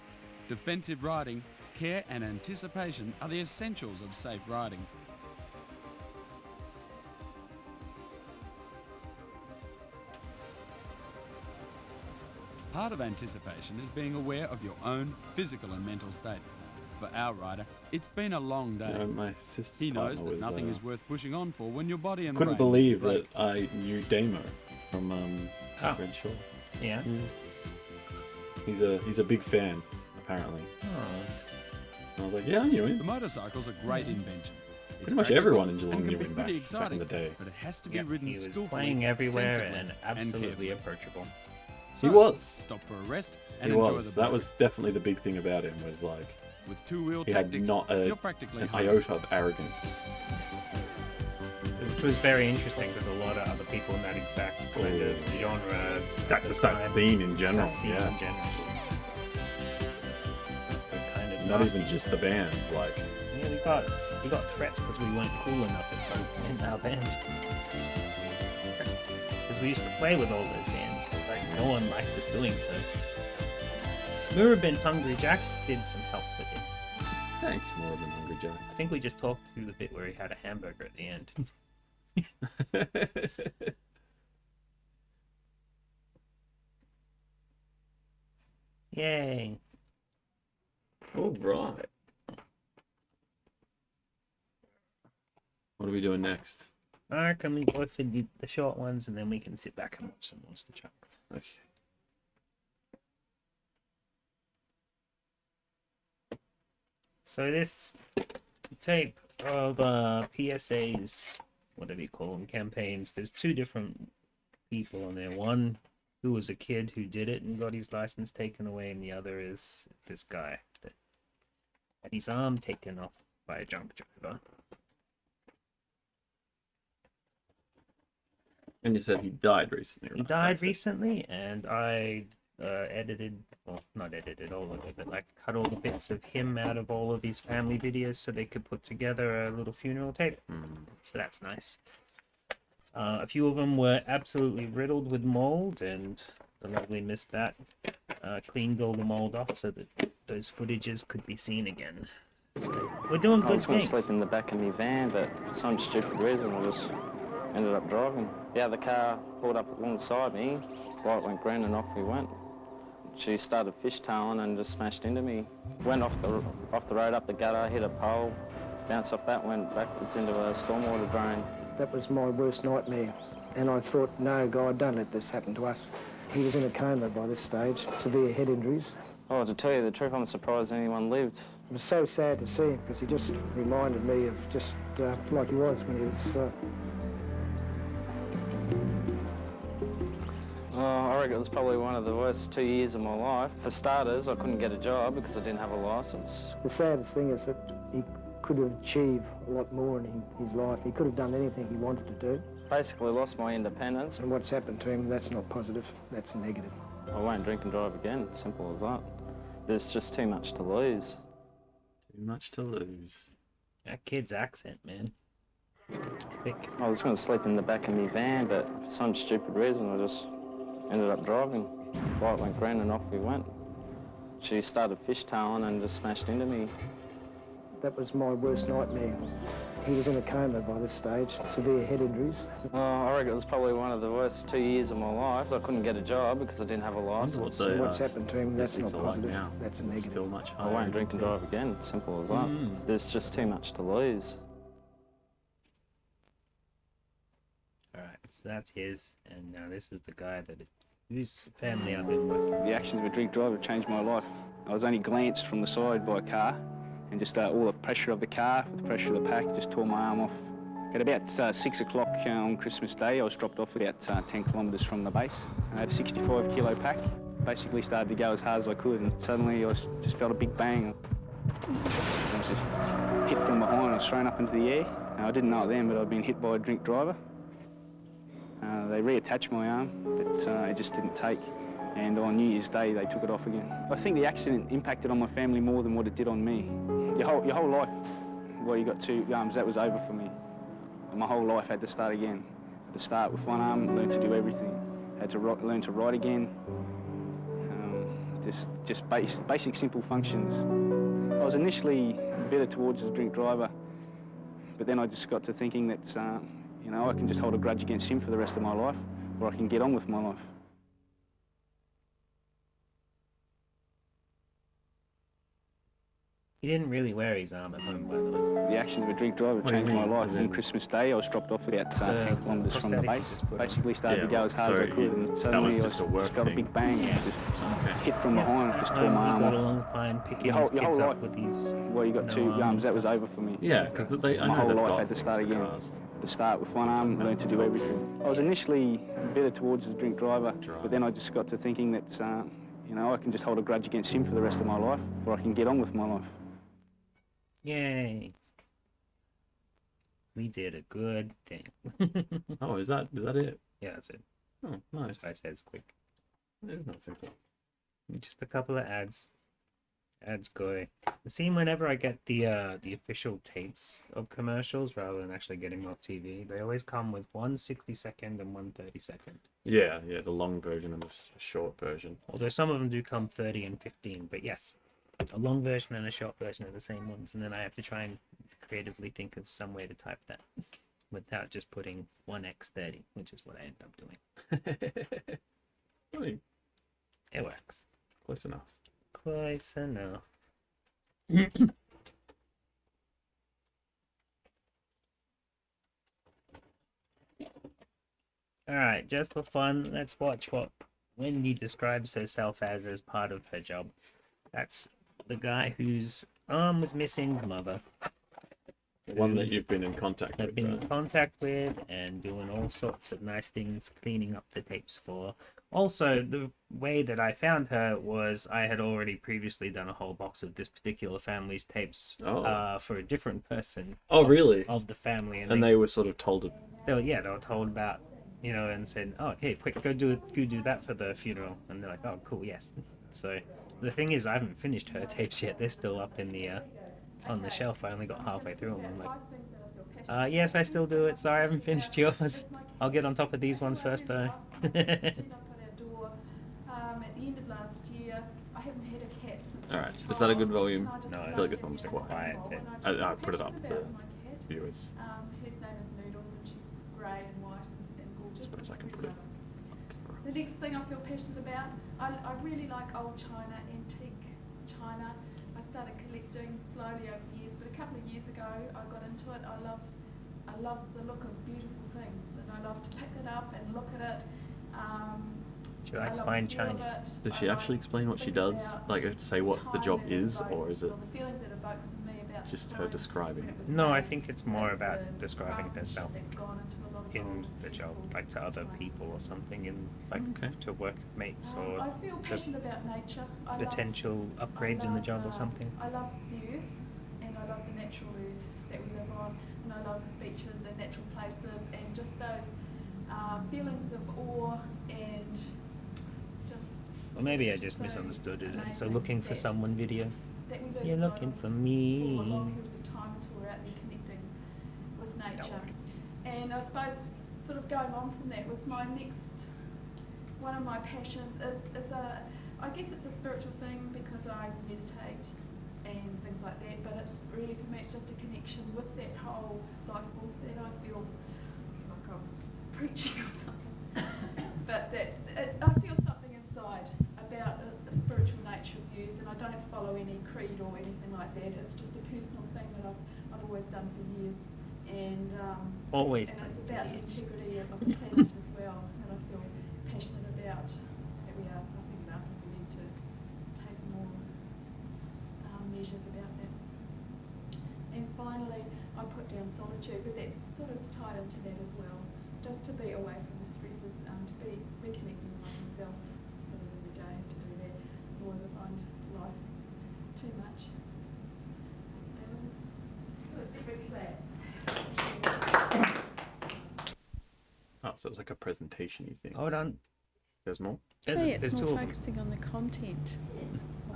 Defensive riding, care and anticipation are the essentials of safe riding. Part of anticipation is being aware of your own physical and mental state. For our rider, it's been a long day. My sister's He knows partner that nothing was, is worth pushing on for when your body and couldn't brain believe break. that I knew Damo from Oh. Red Shore. Yeah. He's a big fan, apparently. Oh. And I was like, yeah, I knew The him. motorcycle's a great invention. It's Pretty much practical everyone in Geelong and can knew be him pretty back in exciting, the day. but it has to be Yeah, ridden he was skillfully, playing everywhere sensibly, and absolutely carefully. approachable. So, He was. Stop for a rest and He enjoy was. the That blow. was definitely the big thing about him. Was like With two-wheel he had tactics, not you're practically an home. iota of arrogance. Which was very interesting because a lot of other people in that exact kind of genre, That just that scene in general. that scene Yeah. in general, were kind of Not nasty. even just the bands. Like Yeah, we got threats because we weren't cool enough at some in our band. Because we used to play with all those bands, but like no one liked us doing so. Murabin Hungry Jacks did some help with this. thanks, more than Hungry Jacks. I think we just talked through the bit where he had a hamburger at the end. Yay! All right. What are we doing next? I reckon we go for the short ones and then we can sit back and watch some Monster Trucks. Okay. So this tape of PSA's, whatever you call them, campaigns, there's 2 different people on there. One who was a kid who did it and got his license taken away, and the other is this guy that had his arm taken off by a drunk driver. And you said he died recently. He right? died That's it. recently, and I edited, well, not edited all of it, but like cut all the bits of him out of all of his family videos so they could put together a little funeral tape. So that's nice. A few of them were absolutely riddled with mold, and the lovely Miss Bat cleaned all the mold off so that those footages could be seen again. So we're doing I good was going to things. sleep in the back of my van, but for some stupid reason I just ended up driving. The other car pulled up alongside me, light went green and off we went. She started fishtailing and just smashed into me. Went off the road up the gutter, hit a pole, bounced off that, went backwards into a stormwater drain. That was my worst nightmare. And I thought, no, God, don't let this happen to us. He was in a coma by this stage, severe head injuries. Oh, to tell you the truth, I'm surprised anyone lived. It was so sad to see him because he just reminded me of just like he was when he was... I reckon it was probably one of the worst 2 years of my life. For starters, I couldn't get a job because I didn't have a licence. The saddest thing is that he could have achieved a lot more in his life. He could have done anything he wanted to do. Basically lost my independence. And what's happened to him, that's not positive, that's negative. I won't drink and drive again, simple as that. There's just too much to lose. Too much to lose. That kid's accent, man. Thick. I was going to sleep in the back of my van, but for some stupid reason I just ended up driving. Light went green and off we went. She started fishtailing and just smashed into me. That was my worst nightmare. He was in a coma by this stage, severe head injuries. I reckon it was probably one of the worst 2 years of my life. I couldn't get a job because I didn't have a license. And what's happened to him, that's not like positive, now. that's a It's negative. still much I higher. won't drink and drive again, simple as that. There's just too much to lose. Alright, so that's his, and now this is the guy whose family I've been with. The actions of a drink driver changed my life. I was only glanced from the side by a car, and just all the pressure of the car, with the pressure of the pack, just tore my arm off. At about 6 o'clock on Christmas Day, I was dropped off about 10 kilometres from the base. I had a 65 kilo pack. Basically started to go as hard as I could, and suddenly I just felt a big bang. I was just hit from behind. I was thrown up into the air. Now, I didn't know it then, but I'd been hit by a drink driver. They reattached my arm, but it just didn't take. And on New Year's Day, they took it off again. I think the accident impacted on my family more than what it did on me. Your whole life, well, you got two arms, that was over for me. My whole life had to start again. Had to start with one arm, learn to do everything. Had to learn to write again. Just basic simple functions. I was initially bitter towards the drink driver, but then I just got to thinking that, you know, I can just hold a grudge against him for the rest of my life, or I can get on with my life. He didn't really wear his arm at home, by the way. The actions of a drink driver What do you changed my mean? life. As On in- Christmas Day, I was dropped off about 10 kilometres from the prosthetic you base. just put on. Basically started to go as hard so as I could, and that suddenly was I just a work just felt a thing. big bang. Yeah. Just Okay. hit from behind, just tore my He arm got off. along fine, picking Your whole- his your kids whole up with these. Well, you got no two arm arms, and that was stuff. over for me. Yeah, because I My know whole they've life got had to start again. cars. To start with one arm, learn to do everything. I was initially bitter towards the drink driver, but then I just got to thinking that, you know, I can just hold a grudge against him for the rest of my life, or I can get on with my life. Yay. We did a good thing. Oh, is that it? Yeah, that's it. Oh, nice. That's why I said it's quick. It is not simple. Just a couple of ads. Ads go. It seems whenever I get the official tapes of commercials rather than actually getting them off TV, they always come with one 60-second and one 30-second. Yeah, the long version and the short version. Although some of them do come 30 and 15, but yes, a long version and a short version are the same ones, and then I have to try and creatively think of some way to type that without just putting 1x30, which is what I end up doing. I mean, It works. close enough. Close enough. Alright, just for fun, let's watch what Wendy describes herself as part of her job. That's the guy whose arm was missing, mother. The one that you've been in contact I've with. been in contact with and doing all sorts of nice things, cleaning up the tapes for. Also, the way that I found her was I had already previously done a whole box of this particular family's tapes for a different person Oh, really? of the family, And they were sort of told to... they were told about, you know, and said, "Oh, okay, quick, go do that for the funeral," and they're like, "Oh, cool, yes." So the thing is, I haven't finished her tapes yet. They're still up in the on the shelf. I only got halfway through them. I'm like, yes, I still do it. Sorry, I haven't finished yours. I'll get on top of these ones first, though. At the end of last year, I haven't had a cat since. Alright, is that a good volume? No, I feel like it's almost quiet. I put it up for viewers. Whose name is Noodles, and she's grey and white and I gorgeous. suppose I can put it. The next thing I feel passionate about, I really like old china, antique china. I started collecting slowly over the years, but a couple of years ago I got into it. I love the look of beautiful things, and I love to pick it up and look at it. She likes fine china. Does she actually explain what she does? Like, say what the job is, or is it just her describing? No, I think it's more about describing herself in the job, like to other people or something, in like to workmates or I feel to passionate about nature. potential upgrades in the job or something. I love the earth, and I love the natural earth that we live on, and I love beaches and natural places, and just those feelings of awe and just. Or maybe I just so misunderstood it. And so amazing looking for that- someone video. that we lose You're sight looking of for me. For long periods of time until we're out there connecting with nature. And I suppose sort of going on from that was my next, one of my passions is a, I guess it's a spiritual thing because I meditate and things like that, but it's really for me it's just a connection with that whole life force that I feel like I'm preaching or something. But I feel something inside about the spiritual nature of youth, and I don't follow any creed or anything like that. It's just a personal thing that I've always done for years, and Always and done it's for about years. the integrity of the planet as well, and I feel passionate about that we are something enough, and we need to take more measures about that. And finally, I put down solitude, but that's sort of tied into that as well. Just to be away from the stresses, to be reconnecting with myself sort of every day to do that. Otherwise I find life too much. Oh, so it's like a presentation thing. Hold on. There's more? There's two of them. focusing on the content.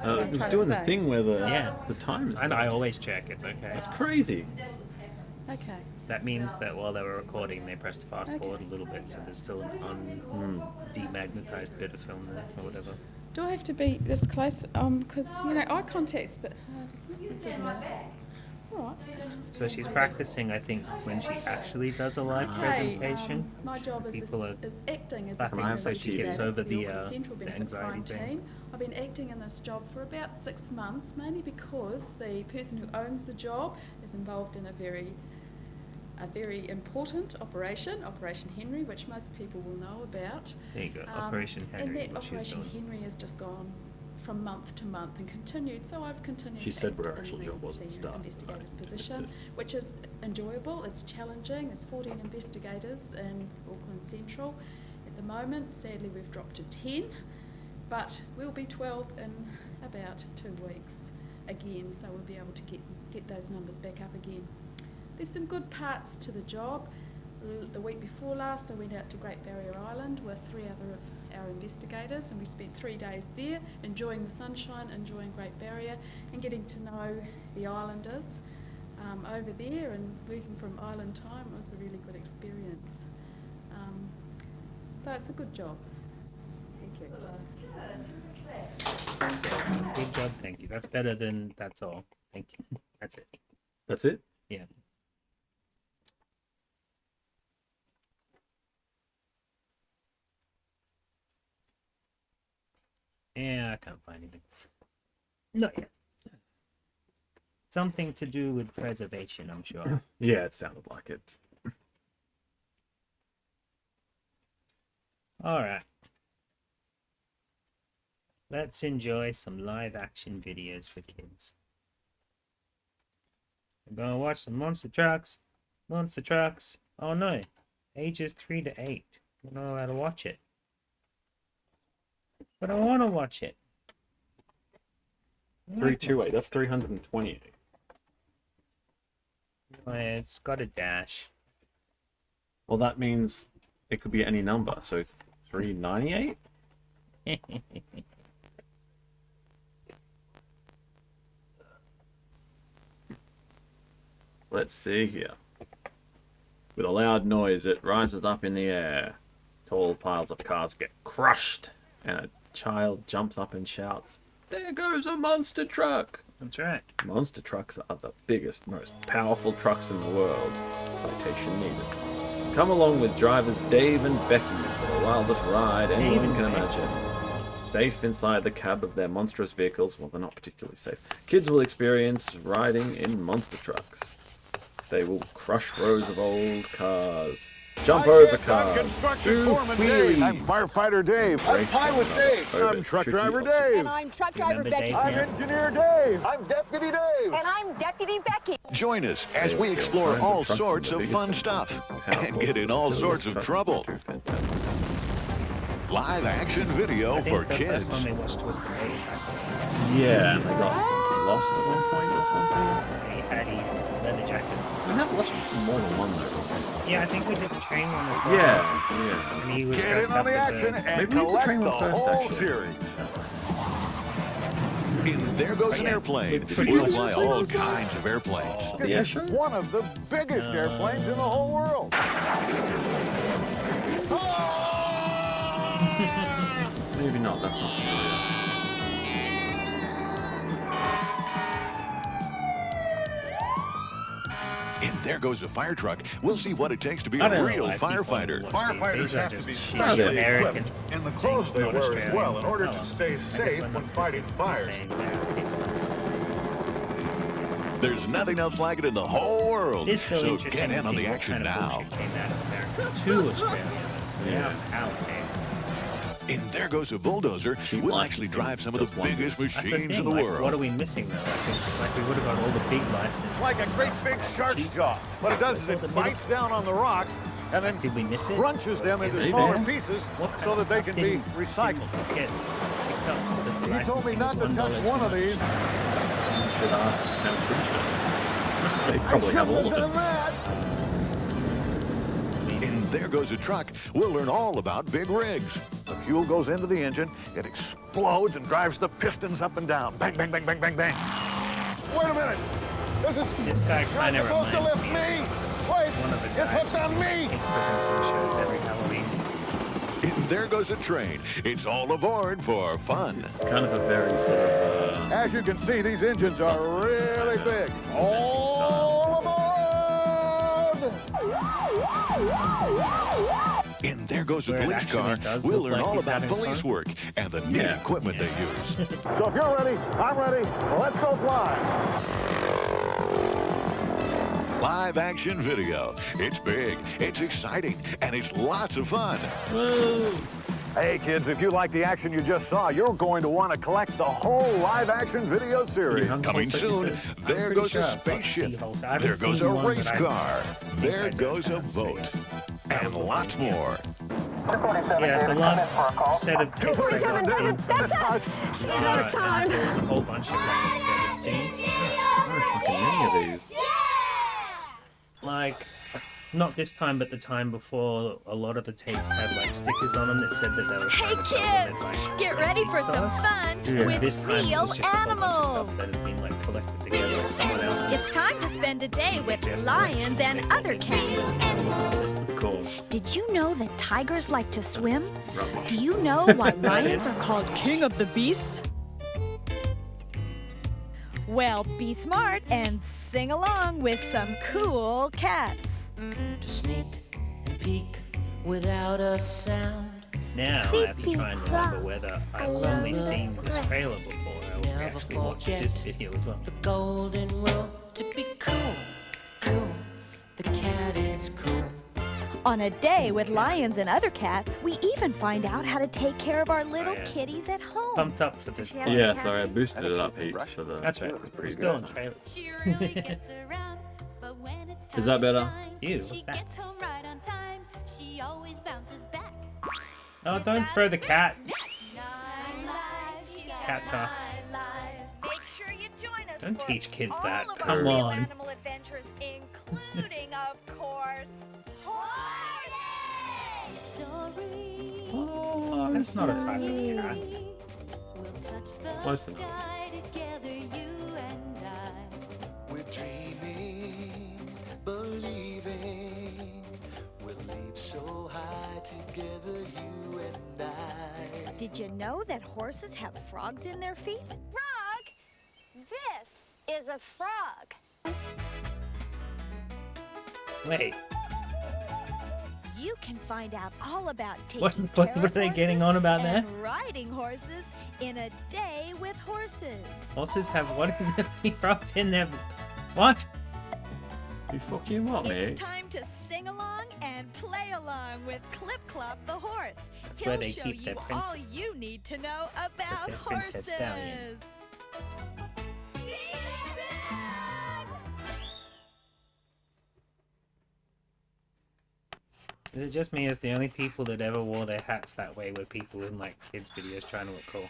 It was doing the thing where Yeah. the time is. And I always check. It's okay. That's crazy. Okay. That means that while they were recording, they pressed fast forward a little bit, so there's still an demagnetized bit of film there, or whatever. Do I have to be this close? Because eye contact's a bit hard, isn't it? It doesn't matter. All right. So she's practicing, I think, when she actually does a live presentation. My job is People are acting as a laughing senior so she gets investigator over for the, Auckland Central the Benefit anxiety Crime thing. Team. I've been acting in this job for about 6 months, mainly because the person who owns the job is involved in a very important operation, Operation Henry, which most people will know about. There you go, Operation Henry, And that what she's Operation doing. Henry has just gone from month to month and continued, so I've continued She said to what her act actual in job the was at the senior start. investigator's Right, position, understood. which is enjoyable, it's challenging. There's 14 investigators in Auckland Central at the moment. Sadly, we've dropped to 10, but we'll be 12 in about 2 weeks again, so we'll be able to get those numbers back up again. There's some good parts to the job. The week before last, I went out to Great Barrier Island with 3 other of our investigators, and we spent 3 days there, enjoying the sunshine, enjoying Great Barrier, and getting to know the islanders over there, and working from island time. It was a really good experience. So it's a good job. Thank you. Good job, thank you. That's better than that's all. Thank you. That's it. That's it? Yeah. Yeah, I can't find anything. Not yet. Something to do with preservation, I'm sure. Yeah, it sounded like it. Alright. Let's enjoy some live action videos for kids. We're gonna watch some monster trucks. Monster trucks. Oh no. Ages 3 to 8. We're not allowed to watch it. But I wanna watch it. 328. That's 328. Oh, yeah, it's got a dash. Well, that means it could be any number. So 398. Let's see here. With a loud noise, it rises up in the air. Tall piles of cars get crushed, and a child jumps up and shouts, "There goes a monster truck!" That's right. Monster trucks are the biggest, most powerful trucks in the world. Citation needed. Come along with drivers Dave and Becky for the wildest ride anyone can imagine. Safe inside the cab of their monstrous vehicles, well, they're not particularly safe. Kids will experience riding in monster trucks. They will crush rows of old cars, jump over cars, do wheelies. I'm firefighter Dave. I'm pilot Dave. I'm truck driver Dave. And I'm truck driver Becky. I'm engineer Dave. I'm deputy Dave. And I'm deputy Becky. Join us as we explore all sorts of fun stuff and get in all sorts of trouble. Live action video for kids. That's when they watched Twisted Pace. Yeah, and they got lost at one point or something? He had his leather jacket. We have lost more than one though. Yeah, I think we did the train one as well. Yeah. And he was Get dressed in on up the as action a... and Maybe we did the collect train the one first, whole actually. series. And there goes an airplane. pretty We'll much- fly all kinds of airplanes. The This is Escher? one of the biggest airplanes in the whole world. Maybe not. That's not familiar. And there goes a fire truck. We'll see what it takes to be I a don't know real why people firefighter. watch these. These are just cheap Oh, they're American equipped, and the things, clothes they not wear as Australian. well in order Oh, to well. stay I guess safe we're when not fighting specifically fires. saying that it's not. There's nothing else like it in the whole world. It's still So interesting get in to on see the what action kind of now. bullshit came out of America to Australia. So Yeah. how it came. And there goes a bulldozer. We'll actually drive some of the biggest That's the machines thing. in the Like, world. what are we missing though? Like, it's like we would have got all the big licenses. It's like a and great stuff. big shark's jaw. What it does is it bites down on the rocks and then Did we miss it? crunches them into Maybe. smaller pieces What kind so of that they stuff can be didn't recycled. get picked up? The He told me licensing not was to touch $1 one of too much. these. You should ask Ham Cruiser. They probably have all of them. And there goes a truck. We'll learn all about big rigs. The fuel goes into the engine, it explodes and drives the pistons up and down. Bang, bang, bang, bang, bang, bang. Wait a minute. This guy kind of supposed to reminds lift me me. of Wait, one of the it's guys hooked on me. in prison who shows every Halloween. And there goes a train. It's all aboard for fun. It's kind of a very sort of As you can see, these engines are really big. All aboard! And there goes a Where it police actually car. does We'll look learn like all he's about having police fun. work and the neat Yeah. equipment they use. So if you're ready, I'm ready. Let's go fly. Live action video. It's big, it's exciting, and it's lots of fun. Hey kids, if you like the action you just saw, you're going to want to collect the whole live action video series. Coming soon, there goes a spaceship. There goes a race car. There goes a boat. And lots more. Yeah, the last set of tapes I got in from That's us! It's time! there was a whole bunch of like 7 things. so fucking many of these. Like, not this time, but the time before, a lot of the tapes had like stickers on them that said that they were Hey trying to sell them kids, at, like, get ready for some stores. fun Yeah. This with time it real was just a whole bunch of animals. stuff that had been like collected together like someone else's. It's time to spend a day with Just lions and other cats. Of course. Did you know that tigers like to swim? Rubbish. Do you know why lions are called king of the beasts? Well, be smart and sing along with some cool cats. To sneak and peek without a sound. Now I have to try and remember whether I've only seen this trailer before or we Never actually watched forget this video as well. The golden rule to be cool, cool. The cat is cool. On a day with lions and other cats, we even find out how to take care of our little yeah. kitties at home. Pumped up for this. Yeah, sorry, I boosted it up heaps for the. That's right. It's pretty Still good. on trailer. She really gets around, but when it's time Is that better? to dine, Ew, what's she that? gets home right on time. She always bounces back. Oh, don't throw the cat. 9 lives, she's Cat toss. 9 lives. Make sure you join us Don't for teach kids all that. of our Come real on. animal adventures, including, of course, horses. Sorry. Oh, that's not a type of cat. We'll touch the Close enough. sky together, you and I. We're dreaming, believing. We'll leap so high together, you and I. Did you know that horses have frogs in their feet? Frog? This is a frog. Wait, You can find out all about taking what care are of they getting horses on about there? and riding horses in a day with horses. Horses have what in their feet? Frogs in their... What? You fucking what, mate? It's time to sing along and play along with Clip Clop the horse. That's He'll where they show keep you their all princess. you need to know about their Princess horses. Stallion. Is it just me as the only people that ever wore their hats that way were people in like kids videos trying to look cool?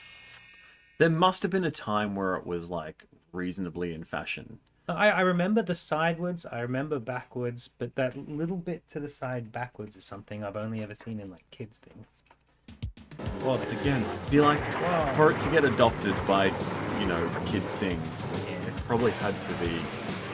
There must have been a time where it was like reasonably in fashion. I remember the sidewards, I remember backwards, but that little bit to the side backwards is something I've only ever seen in like kids things. Well, again, be like, for it to get adopted by, you know, kids things, it probably had to be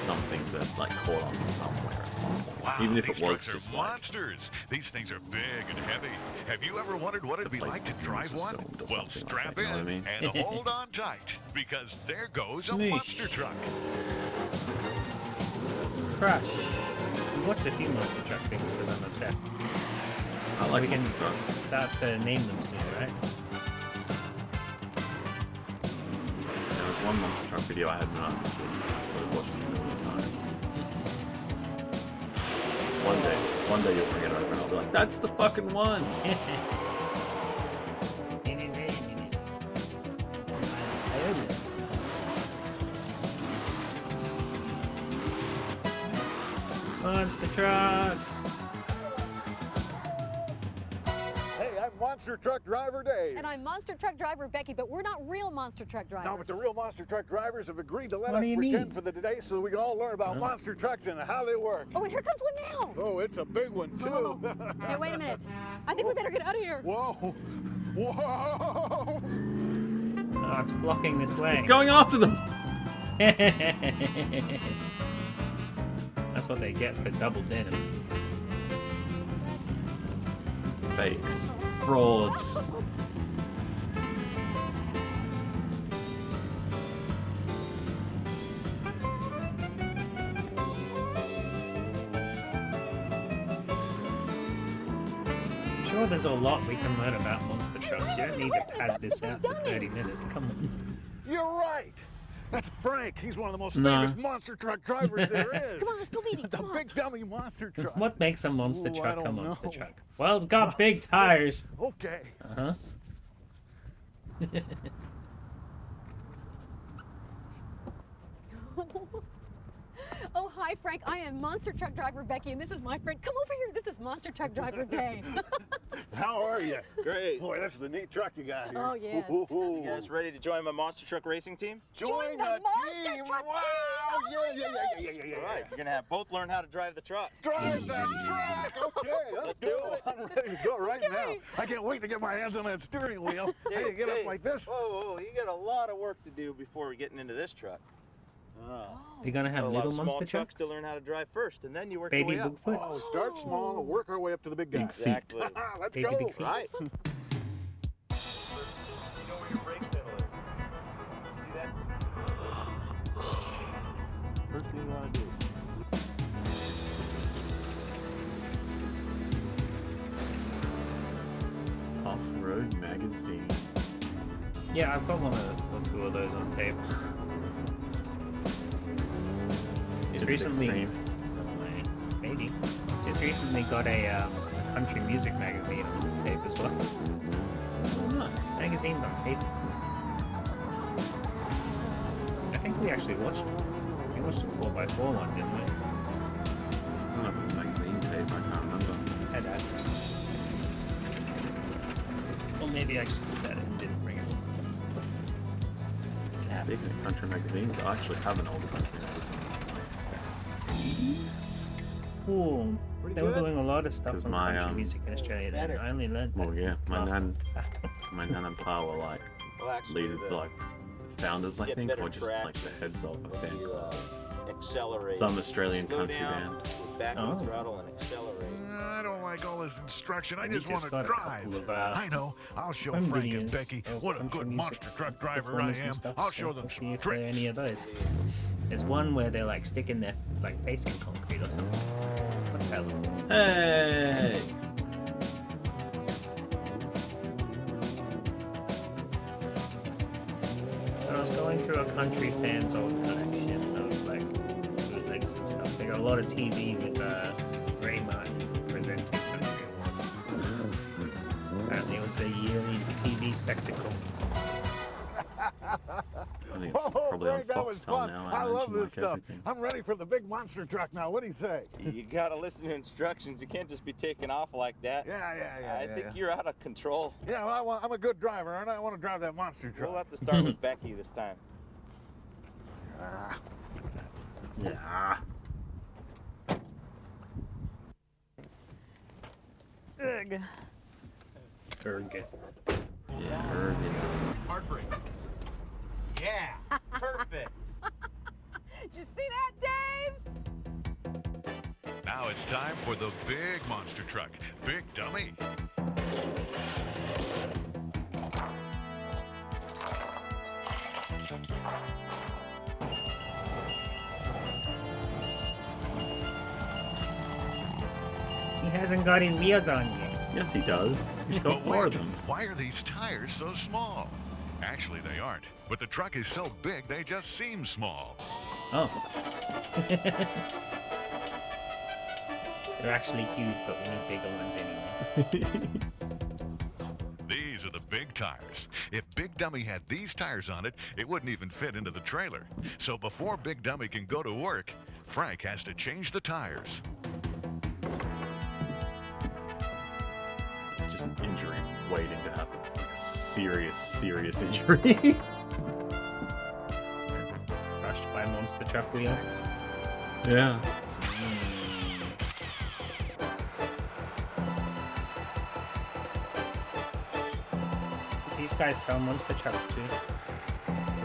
something that like caught on somewhere or something. Wow, Even if these it was trucks are just like monsters. These things are big and heavy. Have you ever wondered what it'd be place like to the drive Humans was one? filmed or Well, something like strap that, you know what I in mean? and hold on tight, because there goes a Smoosh. monster truck. Crush. We watched a few monster truck things because I'm obsessed. I like we can monster trucks. start to name them soon, right? There was one monster truck video I had when I was a kid. But I've watched it a million times. One day you'll bring it over and I'll be like, that's the fucking one! Monster trucks! Hey, I'm Monster Truck Driver Dave. And I'm monster truck driver Becky, but we're not real monster truck drivers. No, but the real monster truck drivers have agreed to let What us do you pretend mean? for the today so we can all learn about monster trucks and how they work. Oh, and here comes one now. Oh, it's a big one, too. Oh. Hey, wait a minute. I think we better get out of here. Whoa. Whoa. Oh, it's blocking this way. It's going after them! That's what they get for double denim. Fakes. Frauds. I'm sure there's a lot we can learn about monster trucks. You don't need to pad this out for 30 minutes. Come on. You're right. That's Frank. He's one of the most No. famous monster truck drivers there is. Come on, let's go meet him. The Come on. big dummy monster truck. What makes a monster Ooh, I truck a don't monster know. truck? Well, it's got big tires. Okay. Uh-huh. Oh, hi, Frank. I am monster truck driver Becky, and this is my friend. Come over here. This is monster truck driver Dave. How are you? Great. Boy, this is a neat truck you got here. Oh, yes. You guys ready to join my monster truck racing team? Join the the monster team! truck Wow! team! Yeah. All right, you're gonna have both learn how to drive the truck. Drive that truck! Okay, let's go. I'm ready to go right now. I can't wait to get my hands on that steering wheel. Hey, you get up like this. Whoa, you got a lot of work to do before we're getting into this truck. They're gonna have Got a lot little of small monster trucks trucks? to learn how to drive first, and then you work Baby your way up. Bigfoot? Oh, start small and work our way up to the big guy. Big feet. Exactly. Let's Baby go. big feet. Right. You know where your brake pedal is. See that? First thing you want to do. Off-road magazine. Yeah, I've got one or two of those on tape. Is Just it recently, extreme? maybe. Just recently got a country music magazine on tape as well. Oh, nice. Magazines on tape. I think we actually watched it. We watched a 4x4 one, didn't we? I don't know if it's magazine tape, I can't remember. Had access. Or maybe I just looked at it and didn't bring it in. So. Speaking of country magazines, I actually have an older country magazine. Cool. They were good. doing a lot of stuff 'Cause on my, country music in Australia then. better. I only learned that. Well, yeah, my after. nan and pa were like Well, actually, leaders, the- like founders, I get think, better or just like the traction heads of a fan you club. accelerate. Some Australian Slow country down, band. with back on Oh. the throttle and accelerate. I don't like all this instruction. I We just want just to got a drive. couple of, I know. I'll show home Frank and videos Becky of what a country good music monster truck driver I performers and am. stuff, I'll so show them we'll see some if there are tricks. any of those. There's one where they're like sticking their like face in concrete or something. What the hell is this? Hey! I was going through a country fans old collection of like bootlegs and stuff. They got a lot of TV with Ray Martin presenting country awards. Apparently it was a yearly TV spectacle. I think it's probably on Frank, that was Foxtel fun. now. I love imagine, this like stuff. everything. I'm ready for the big monster truck now. What do you say? You gotta listen to instructions. You can't just be taking off like that. Yeah. I think you're out of control. Yeah, well, I'm a good driver, and I want to drive that monster truck. We'll have to start with Becky this time. Yeah. Ugh. Erg. Yeah, Erg. Heartbreak. Yeah, perfect. Did you see that, Dave? Now it's time for the big monster truck, Big Dummy. He hasn't got his wheels on yet. Yes, he does. He's got But more of wait, them. why are these tires so small? Actually, they aren't. But the truck is so big, they just seem small. Oh. They're actually huge, but we need bigger ones anyway. These are the big tires. If Big Dummy had these tires on it, it wouldn't even fit into the trailer. So before Big Dummy can go to work, Frank has to change the tires. It's just an injury waiting to happen. Like a serious injury. Crushed by a monster truck wheel. Yeah. These guys sell monster trucks too.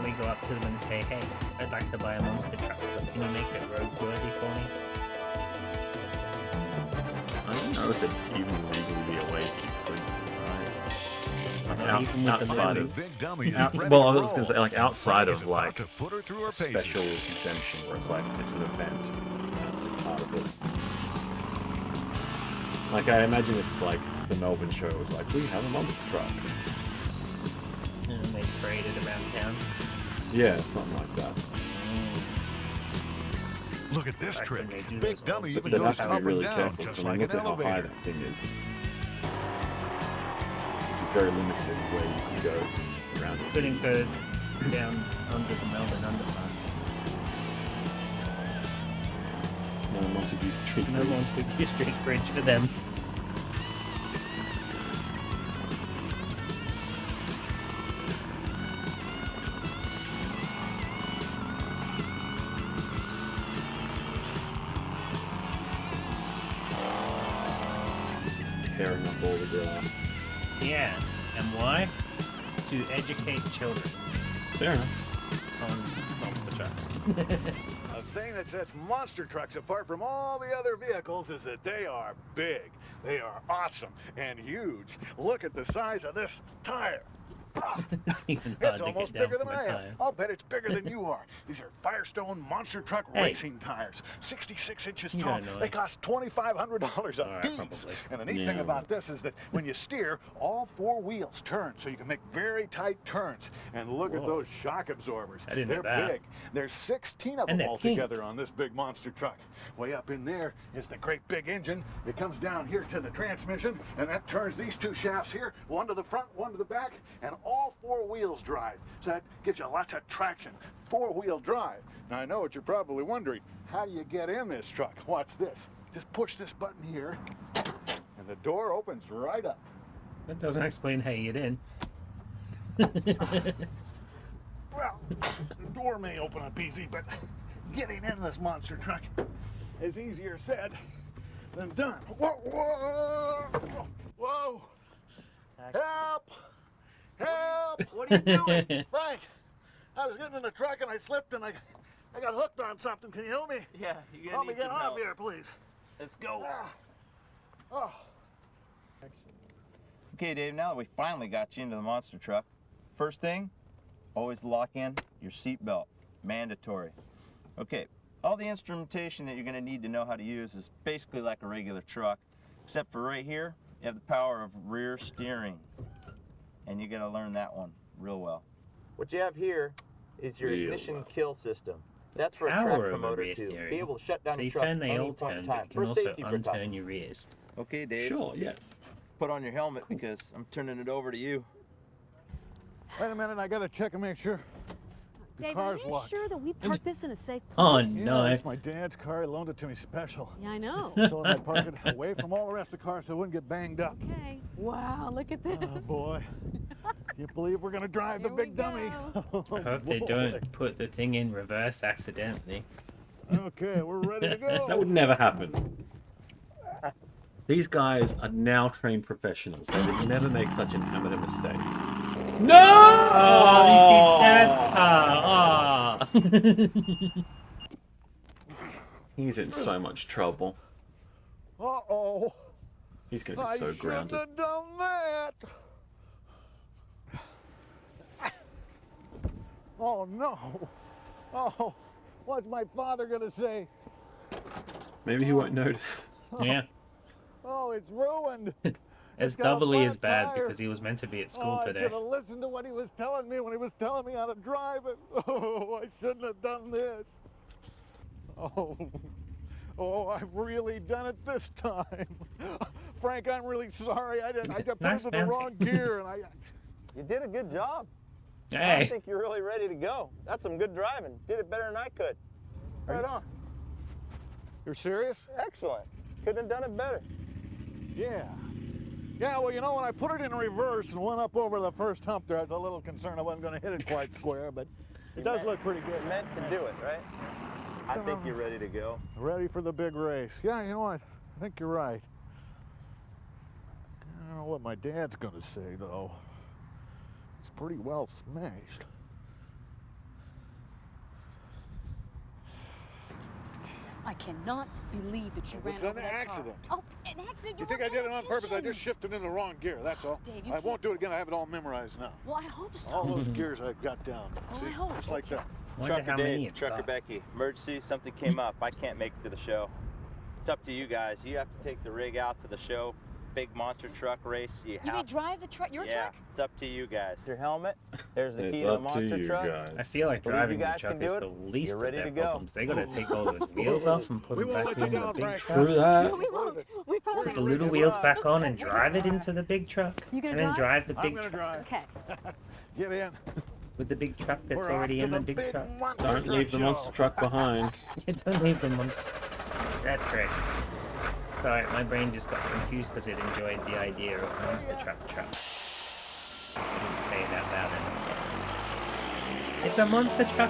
We go up to them and say, hey, I'd like to buy a monster truck, but can you make it roadworthy for me? I don't know if it even legally be a way that you could. Like Not even with the outside of. Big Dummy is Out, ready well, I to was gonna say roll. like outside Frank of is about like to put her through her a paces. special exemption where it's like it's an event. And it's just part of it. Like I imagine if like the Melbourne show was like, we have a monster truck. And they parade it around town. Yeah, something like that. Look at this Back trick. when they do Big those Dummy So even they'd goes have up to be really and down, careful just because I like look an at how high elevator. that thing is. You'd be very limited where you could go around the Couldn't city. go down under the Melbourne underpass. No Montague Street. No Montague Street Bridge for them. Tearing up all the glass. Yeah. And why? To educate children Fair enough. on monster trucks. A thing that sets monster trucks apart from all the other vehicles is that they are big. They are awesome and huge. Look at the size of this tire. It's even hard It's to almost get down bigger than from a I am. tire. I'll bet it's bigger than you are. These are Firestone monster truck Hey. racing tires, 66 inches You tall. don't know They it. cost $2,500 a Alright, piece. probably. And the neat Yeah. thing about this is that when you steer, all four wheels turn, so you can make very tight turns. And look at Whoa. those shock absorbers. I didn't know They're that. big. There's 16 of And them they're altogether on this big monster truck. Way up in there is the great big engine. It comes down here to the transmission, and that turns these two shafts here, one to the front, one to the back, and all four wheels drive. So that gives you lots of traction. Four-wheel drive. Now, I know what you're probably wondering. How do you get in this truck? Watch this. Just push this button here, and the door opens right up. That doesn't explain how you get in. Well, the door may open up easy, but getting in this monster truck is easier said than done. Whoa, whoa, whoa! Help! Help! What are you doing? Frank, I was getting in the truck and I slipped and I got hooked on something. Can you help me? Yeah, you're Help gonna me need get some off help. here, please. Let's go. Ah. Oh. Okay, Dave, now that we finally got you into the monster truck, first thing, always lock in your seatbelt. Mandatory. Okay, all the instrumentation that you're going to need to know how to use is basically like a regular truck, except for right here, you have the power of rear steering. And you got to learn that one real well. What you have here is your Real ignition well. kill system. That's for a Power track of a promoter rear to steering. be able to shut down So your you truck turn the any old point turn, in but time. you can For also safety unturn precautions. your rears. Okay, Dave. Sure, yes. Put on your helmet because I'm turning it over to you. Wait a minute, I gotta check and make sure the Dave, are car's you locked. sure that we parked this in a safe Oh, place? no. Yeah, it's my dad's car. He loaned it to me special. Yeah, I know. Told him I'd park it away from all the rest of the cars so it wouldn't get banged up. Okay. Wow, look at this. Oh, boy. Can't believe we're gonna drive the big dummy. I hope they don't put the thing in reverse accidentally. Okay, we're ready to go. That would never happen. These guys are now trained professionals. They would never make such an amateur mistake. No! Oh, this is Dad's car. He's in so much trouble. Uh-oh. He's gonna be so grounded. I shouldn't have done that. Oh no. Oh, what's my father gonna say? Maybe he won't notice. Yeah. Oh, it's ruined. It's got a doubly flat as bad tire. because he was meant to be at school I today. should have listened to what he was telling me when he was telling me how to drive it. Oh, I shouldn't have done this. Oh, I've really done it this time. Frank, I'm really sorry. I just put Nice it in the wrong gear, and You did a good job. I Hey. think you're really ready to go. That's some good driving. Did it better than I could. Right on. You're serious? Excellent. Couldn't have done it better. Yeah. Yeah, well, you know, when I put it in reverse and went up over the first hump there, I was a little concerned I wasn't going to hit it quite square, but it does look pretty good. You meant to do it, right? I think you're ready to go. Ready for the big race. Yeah, you know what? I think you're right. I don't know what my dad's going to say, though. It's pretty well smashed. I cannot believe that you It ran was over an that accident. car. Oh, an accident? You You think I weren't did it paying on purpose? I attention. just shifted in the wrong gear, that's all. Dave, you I won't do it again. I have it all memorized now. Well, I hope so. All those gears I've got down. Oh, See? I hope. Just like that. Wonder how many Dave, it's Trucker got. Becky, emergency, something came up. I can't make it to the show. It's up to you guys. You have to take the rig out to the show. Big monster truck race. You may drive the truck, your yeah, truck? it's up to you guys. Your helmet. There's the It's key to the up to monster you truck. guys. I feel like Believe you driving the guys truck can is do the it? least You're of ready their to go. problems. They gotta take all those wheels off and put We them won't back let you in the down, big Frank. truck. Screw that. No, we won't. We probably Put the little wheels back on and drive it into the big truck. You gonna and then drive? drive the I'm big going to truck drive. Okay. Get in. with the big truck that's We're off already to in the big big truck. monster Don't leave the truck monster show. truck behind. Don't leave the monster. That's great. Sorry, my brain just got confused because it enjoyed the idea of monster truck. I didn't say it out loud enough. It's a monster truck.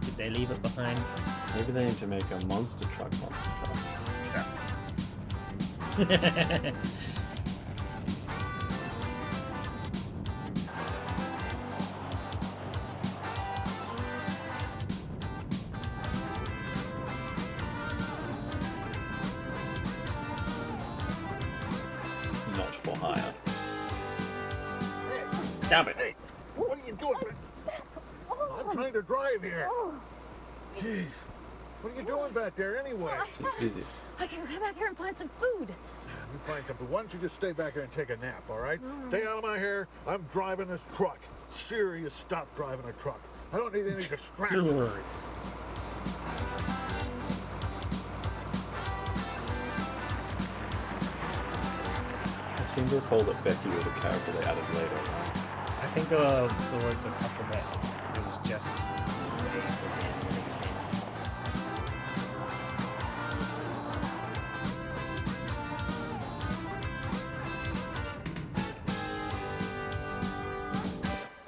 Did they leave it behind? Maybe they need to make a monster truck. Not for hire. Damn it! Hey, what are you doing? I'm trying to drive here. Jeez. What are you doing back there anyway? He's busy. I can come back here and find some food. You find something. Why don't you just stay back here and take a nap, all right? Stay out of my hair. I'm driving this truck. Serious stuff driving a truck. I don't need any distractions. I seem to recall that Becky was a character they added later. I think there was a couple that it was just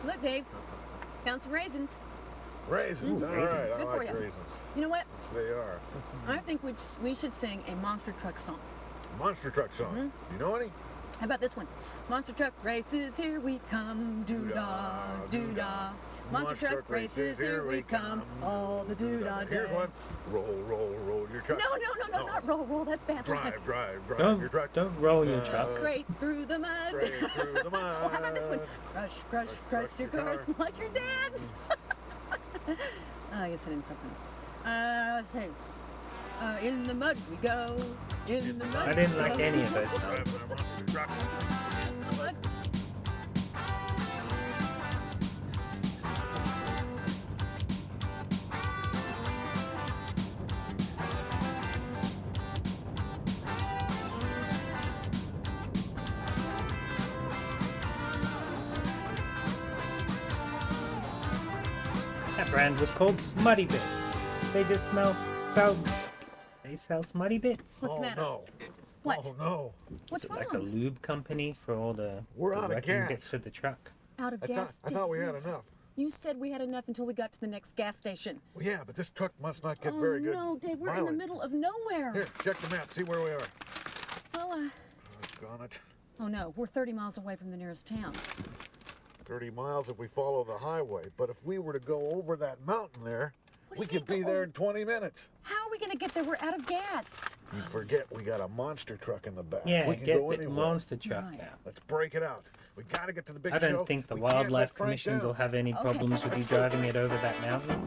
Look, Dave. Found some raisins. Raisins? All Raisins. right, Good I for like you. raisins. You know what? They are. I think we should sing a monster truck song. Monster truck song. You know any? How about this one? Monster truck races, here we come, doo-dah, doo-dah. Monster truck races, here we come, all the doo-dah. Here's one. Roll, roll, roll your truck. No, not roll, that's bad. Drive, drive, drive Don't, your truck. don't roll your truck. Straight through the mud. Straight through the mud. Oh, how about this one? Crush, crush, crush your cars like your dad's. Oh, I guess I didn't something. Let's see. In the mud we go. In the mud. I didn't we like go. any of those songs. In the mud. That brand was called Smutty Bit. They just sell Smutty Bits. What's the matter? No. What? Oh no. What's Is it like a wrong? lube company for all the, We're the out of wrecking gas. bits of the truck? Out of gas? I thought we had enough. You said we had enough until we got to the next gas station. Well, yeah, but this truck must not get Oh, very good no, Dave, we're in the mileage. middle of nowhere. Here, check the map. See where we are. Well, Doggone it. oh no, we're 30 miles away from the nearest town. 30 miles if we follow the highway. But if we were to go over that mountain there, we could be there in 20 minutes. How are we gonna get there? We're out of gas. You forget we got a monster truck in the back. Yeah, we can get go the anywhere. monster truck Right. out. Let's break it out. We gotta get to the big I show. don't think the We can't let wildlife Frank commissions down. will have any Okay. problems with you driving it over that mountain.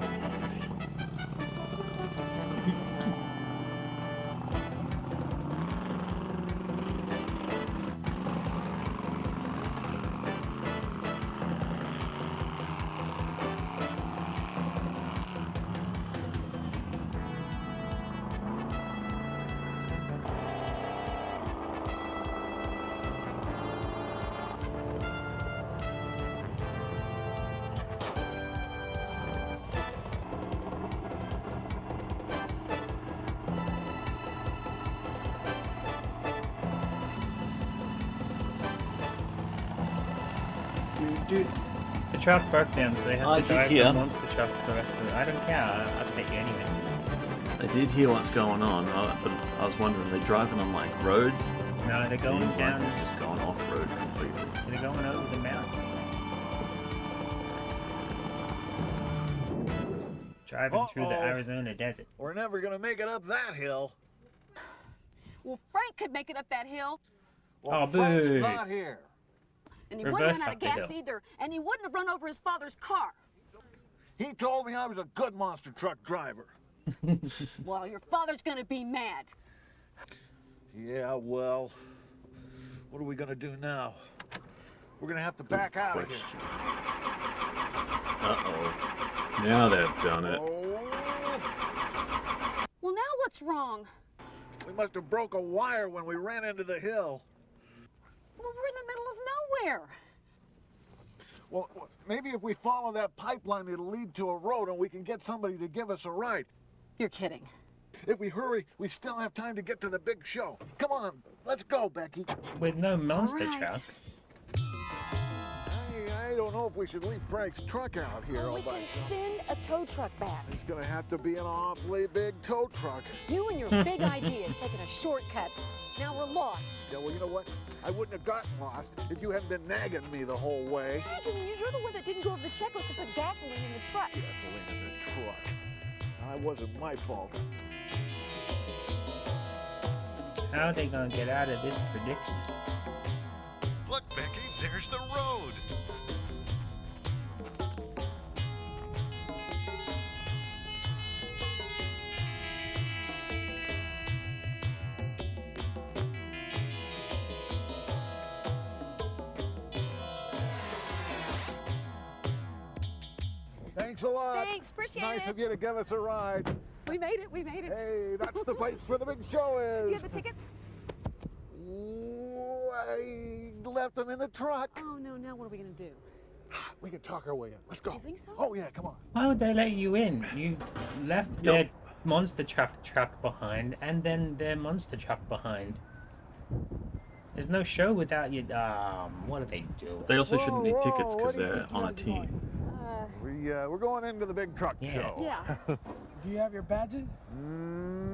Dude, the truck broke down, so they I had to did drive hear. the monster truck for the rest of it. I don't care. I'll take you anyway. I did hear what's going on, but I was wondering, they're driving on like roads? No, they're It going seems down. Like they're just going off road completely. They're going over the mountain. Driving through the Uh-oh. Arizona desert. We're never gonna make it up that hill. Well, Frank could make it up that hill, Oh, Frank's boo. not here. and he Reverse wouldn't run out up of the gas hill. either, and he wouldn't have run over his father's car. He told me I was a good monster truck driver. Well, your father's gonna be mad. Yeah, well, what are we gonna do now? We're gonna have to back out of here. Uh-oh. Now they've done it. Well, now what's wrong? We must have broke a wire when we ran into the hill. Well, we're in the middle of nowhere. Well, maybe if we follow that pipeline, it'll lead to a road and we can get somebody to give us a ride. You're kidding. If we hurry, we still have time to get to the big show. Come on, let's go, Becky. With no monster right. truck. I don't know if we should leave Frank's truck out here all We by can itself. send a tow truck back. It's gonna have to be an awfully big tow truck. You and your big ideas taking a shortcut. Now we're lost. Yeah, well, you know what? I wouldn't have gotten lost if you hadn't been nagging me the whole way. Megan, you're the one that didn't go over the checklist to put gasoline in the truck. Gasoline in the truck. That wasn't my fault. How are they gonna get out of this predicament? Look, Becky, there's the road. Thanks a lot. Thanks, appreciate Nice it. of you to give us a ride. We made it, we made it. Hey, that's the place where the big show is. Do you have the tickets? Ooh, I left them in the truck. Oh, no, now what are we gonna do? We can talk our way in. Let's go. You think so? Oh, yeah, come on. Why would they let you in? You left their monster truck behind, and then their monster truck behind. There's no show without you. What are they doing? They also shouldn't need Whoa, tickets because what do you they're think you on a guys are team. We're going into the big truck show. Yeah. Do you have your badges?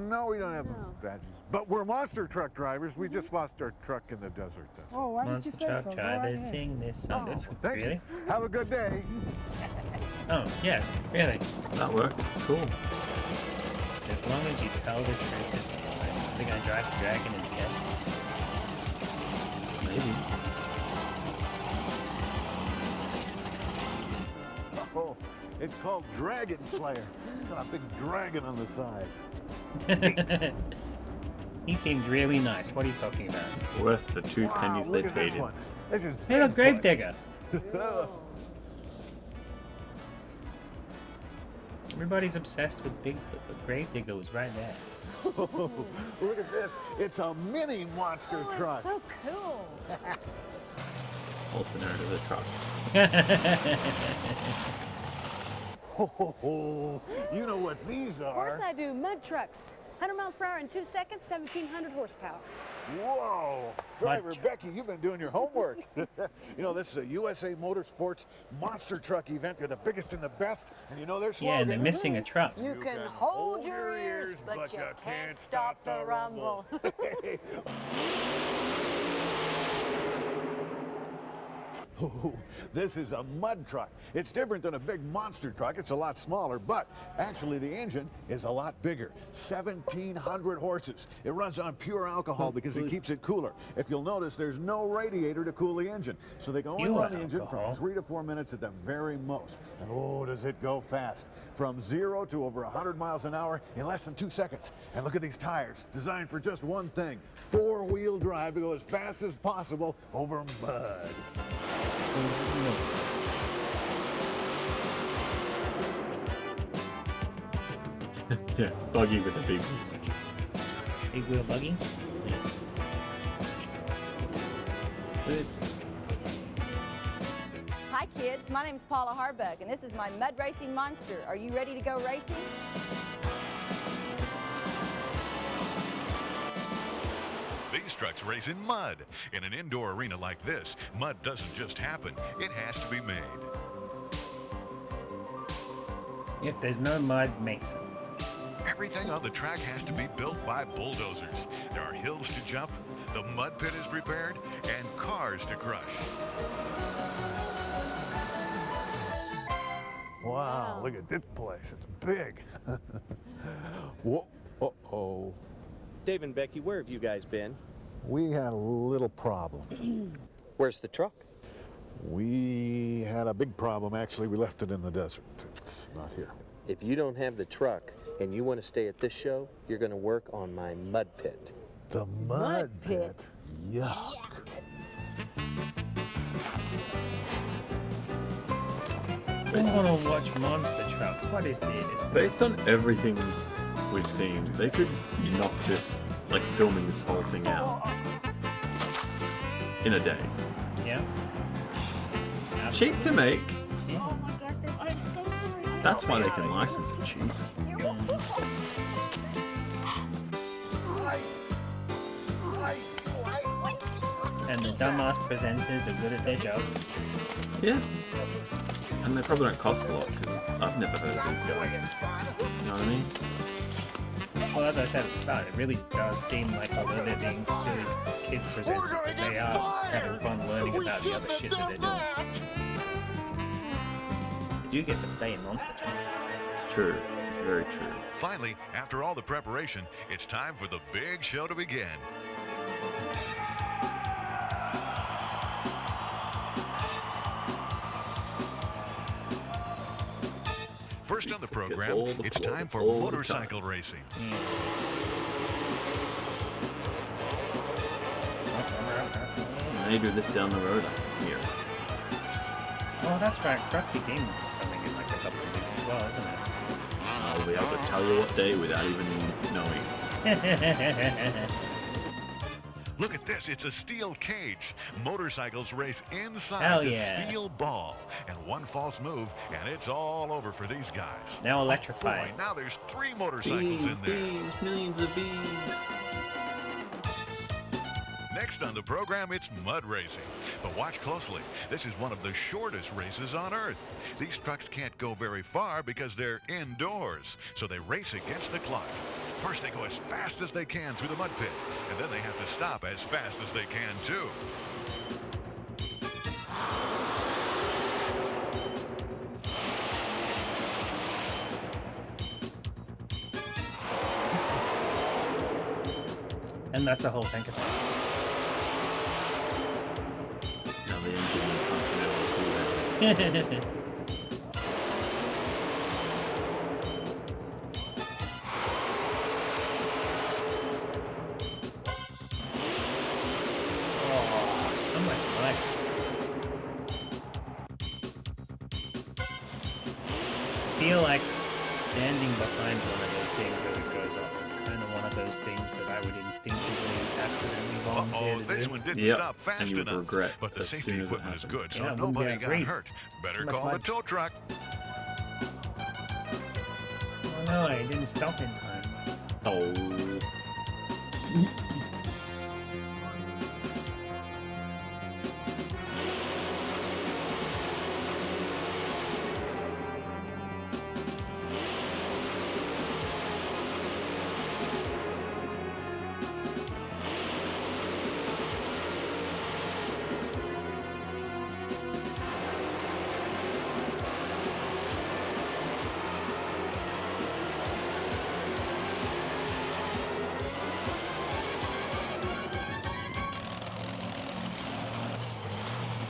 No, we don't have badges. But we're monster truck drivers. We just lost our truck in the desert. That's Oh, why Monster didn't you say truck so? Go drivers right ahead. sing this song. Oh, thank you. Really? Have a good day. Oh, yes, really. That worked. Cool. As long as you tell the truth, it's fine. They're gonna drive the dragon instead. Maybe. Oh, it's called Dragon Slayer. Got a big dragon on the side. He seemed really nice. What are you talking about? Worth the 2 pennies they look at paid this him. one. This is Hey, look, Bigfoot. Gravedigger. Everybody's obsessed with Bigfoot, but Gravedigger was right there. Look at this. It's a mini monster truck. So cool. Also known as a truck. Oh, you know what these Of course are. I do. Mud trucks. 100 miles per hour in 2 seconds, 1,700 horsepower. Whoa! Driver Becky, you've been doing your homework. You know, this is a USA Motorsports monster truck event. They're the biggest and the best. And you know their slogan. Yeah, and they're missing a truck. You can hold your ears, but you can't stop the rumble. Ooh, this is a mud truck. It's different than a big monster truck. It's a lot smaller, but actually the engine is a lot bigger. 1,700 horses. It runs on pure alcohol because it keeps it cooler. If you'll notice, there's no radiator to cool the engine. So they can only run the engine from 3 to 4 minutes at the very most. And oh, does it go fast. From 0 to over 100 miles an hour in less than 2 seconds. And look at these tires, designed for just one thing. 4-wheel drive to go as fast as possible over mud. Yeah, buggy with a big wheel buggy. Yeah. Good. Hi kids, my name is Paula Harbuck and this is my mud racing monster. Are you ready to go racing? These trucks race in mud. In an indoor arena like this, mud doesn't just happen, it has to be made. If there's no mud, makes it. Everything on the track has to be built by bulldozers. There are hills to jump, the mud pit is prepared, and cars to crush. Wow, look at this place. It's big. Whoa, uh-oh. Dave and Becky, where have you guys been? We had a little problem. Where's the truck? We had a big problem, actually. We left it in the desert. It's not here. If you don't have the truck and you want to stay at this show, you're going to work on my mud pit. The mud pit? Yuck. I want to watch monster trucks. What is this? Based on everything we've seen, they could knock this, like filming this whole thing out in a day. Yeah. Cheap to make. Oh my gosh, I'm so sorry. That's why they can license it cheap. And the dumbass presenters are good at their jobs. Yeah. And they probably don't cost a lot, because I've never heard of these guys. You know what I mean? Well, as I said at the start, it really does seem like although they're being silly kids presenters, that they are having fun learning about the other shit that they're doing. You do get to play in monster trucks. It's true. It's very true. Finally, after all the preparation, it's time for the big show to begin. First on the program, it's time for motorcycle racing. And they do this down the road here. Oh, that's right. Krusty Demons is coming in like a couple of weeks as well, isn't it? I'll be able to tell you what day without even knowing. Look at this, it's a steel cage. Motorcycles race inside Hell the yeah. steel ball. And one false move, and it's all over for these guys. Now electrifying. Oh boy, now there's 3 motorcycles in there. Bees, millions of bees. Next on the program, it's mud racing. But watch closely. This is one of the shortest races on Earth. These trucks can't go very far because they're indoors, so they race against the clock. First, they go as fast as they can through the mud pit, and then they have to stop as fast as they can, too. And that's a whole tank of Now the engine is functioning. I feel like standing behind one of those things as it goes off is kind of one of those things that I would instinctively accidentally volunteer to do. This one didn't stop fast and you would enough. regret But the as safety soon as it equipment is happened. good, so Yeah, nobody wouldn't got breathe. hurt. Better Much call the like- tow truck. Oh no, I didn't stop in time. Oh.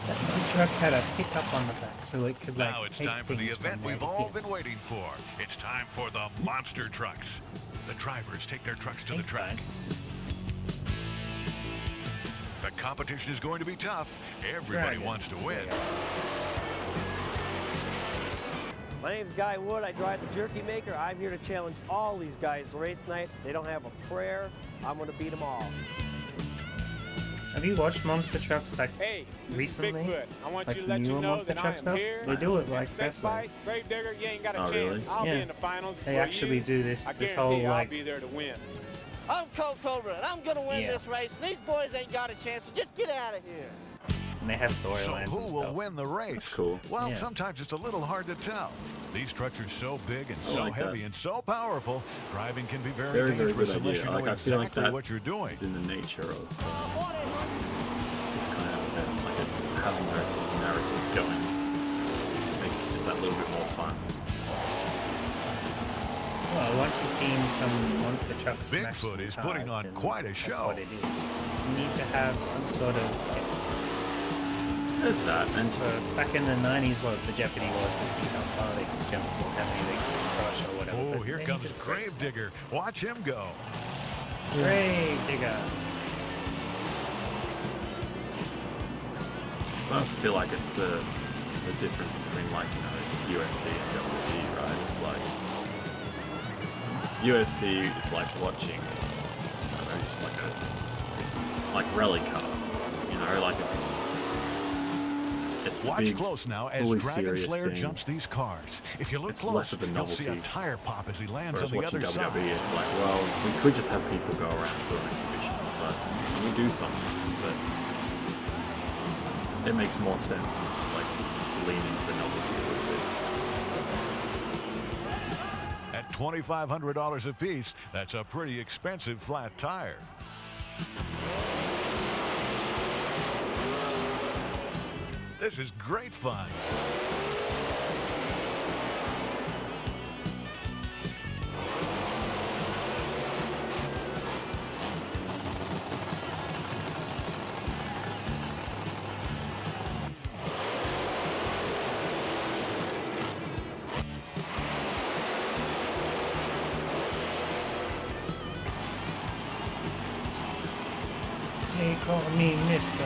The truck had a pickup on the back, so it could like Now it's take time for the things from event there we've to all here. been waiting for. It's time for the monster trucks. The drivers take their trucks to the track. The competition is going to be tough. Everybody wants to win. My name's Guy Wood. I drive the Jerky Maker. I'm here to challenge all these guys race night. They don't have a prayer. I'm going to beat them all. Have you watched Monster Trucks like Hey, this recently? is Bigfoot. I want Like you to let you newer know Monster that I Truck am stuff? here. They do it And like Snake wrestling. Bite, Grave Digger, you ain't got a Oh, chance. really? I'll Yeah. be in the finals. They before actually you. do this I this guarantee whole I'll like be there to win. I'm Colt Cobra, and I'm gonna win Yeah. this race, and these boys ain't got a chance, so just get out of here. and they have So storylines who and will stuff. win the race? That's cool. Well, Yeah. sometimes it's a little hard to tell. These trucks are so big and I so like that. heavy and so powerful, driving can be very, Very, very dangerous good unless idea. you know Like I feel like exactly that what you're doing. is in the nature of this kind of event. Like having those sort of narratives going makes it just that little bit more fun. Well, once you've seen some monster trucks smash Bigfoot some is cars, putting on then quite a that's show. what it is. You need to have some sort of. There's that, and So back in the 90s, what the jeopardy was to see how far they could jump, or how many they could crush, or whatever. Oh, But here then comes just Grave Digger. Watch him go. Grave Digger. I also feel like it's the difference between like, you know, UFC and WWE, right? It's like UFC is like watching, I don't know, just like a rally car, you know, like it's the Watch big, close now as fully Dragon serious Slayer thing. jumps these cars. If you look It's close, less of a you'll see a novelty. tire pop as he lands Whereas on the watching other WWE, side. it's like, well, we could just have people go around doing exhibitions, but we do sometimes, but it makes more sense to just like lean into the novelty a little bit. At $2,500 a piece, that's a pretty expensive flat tire. This is great fun. They call me Mister.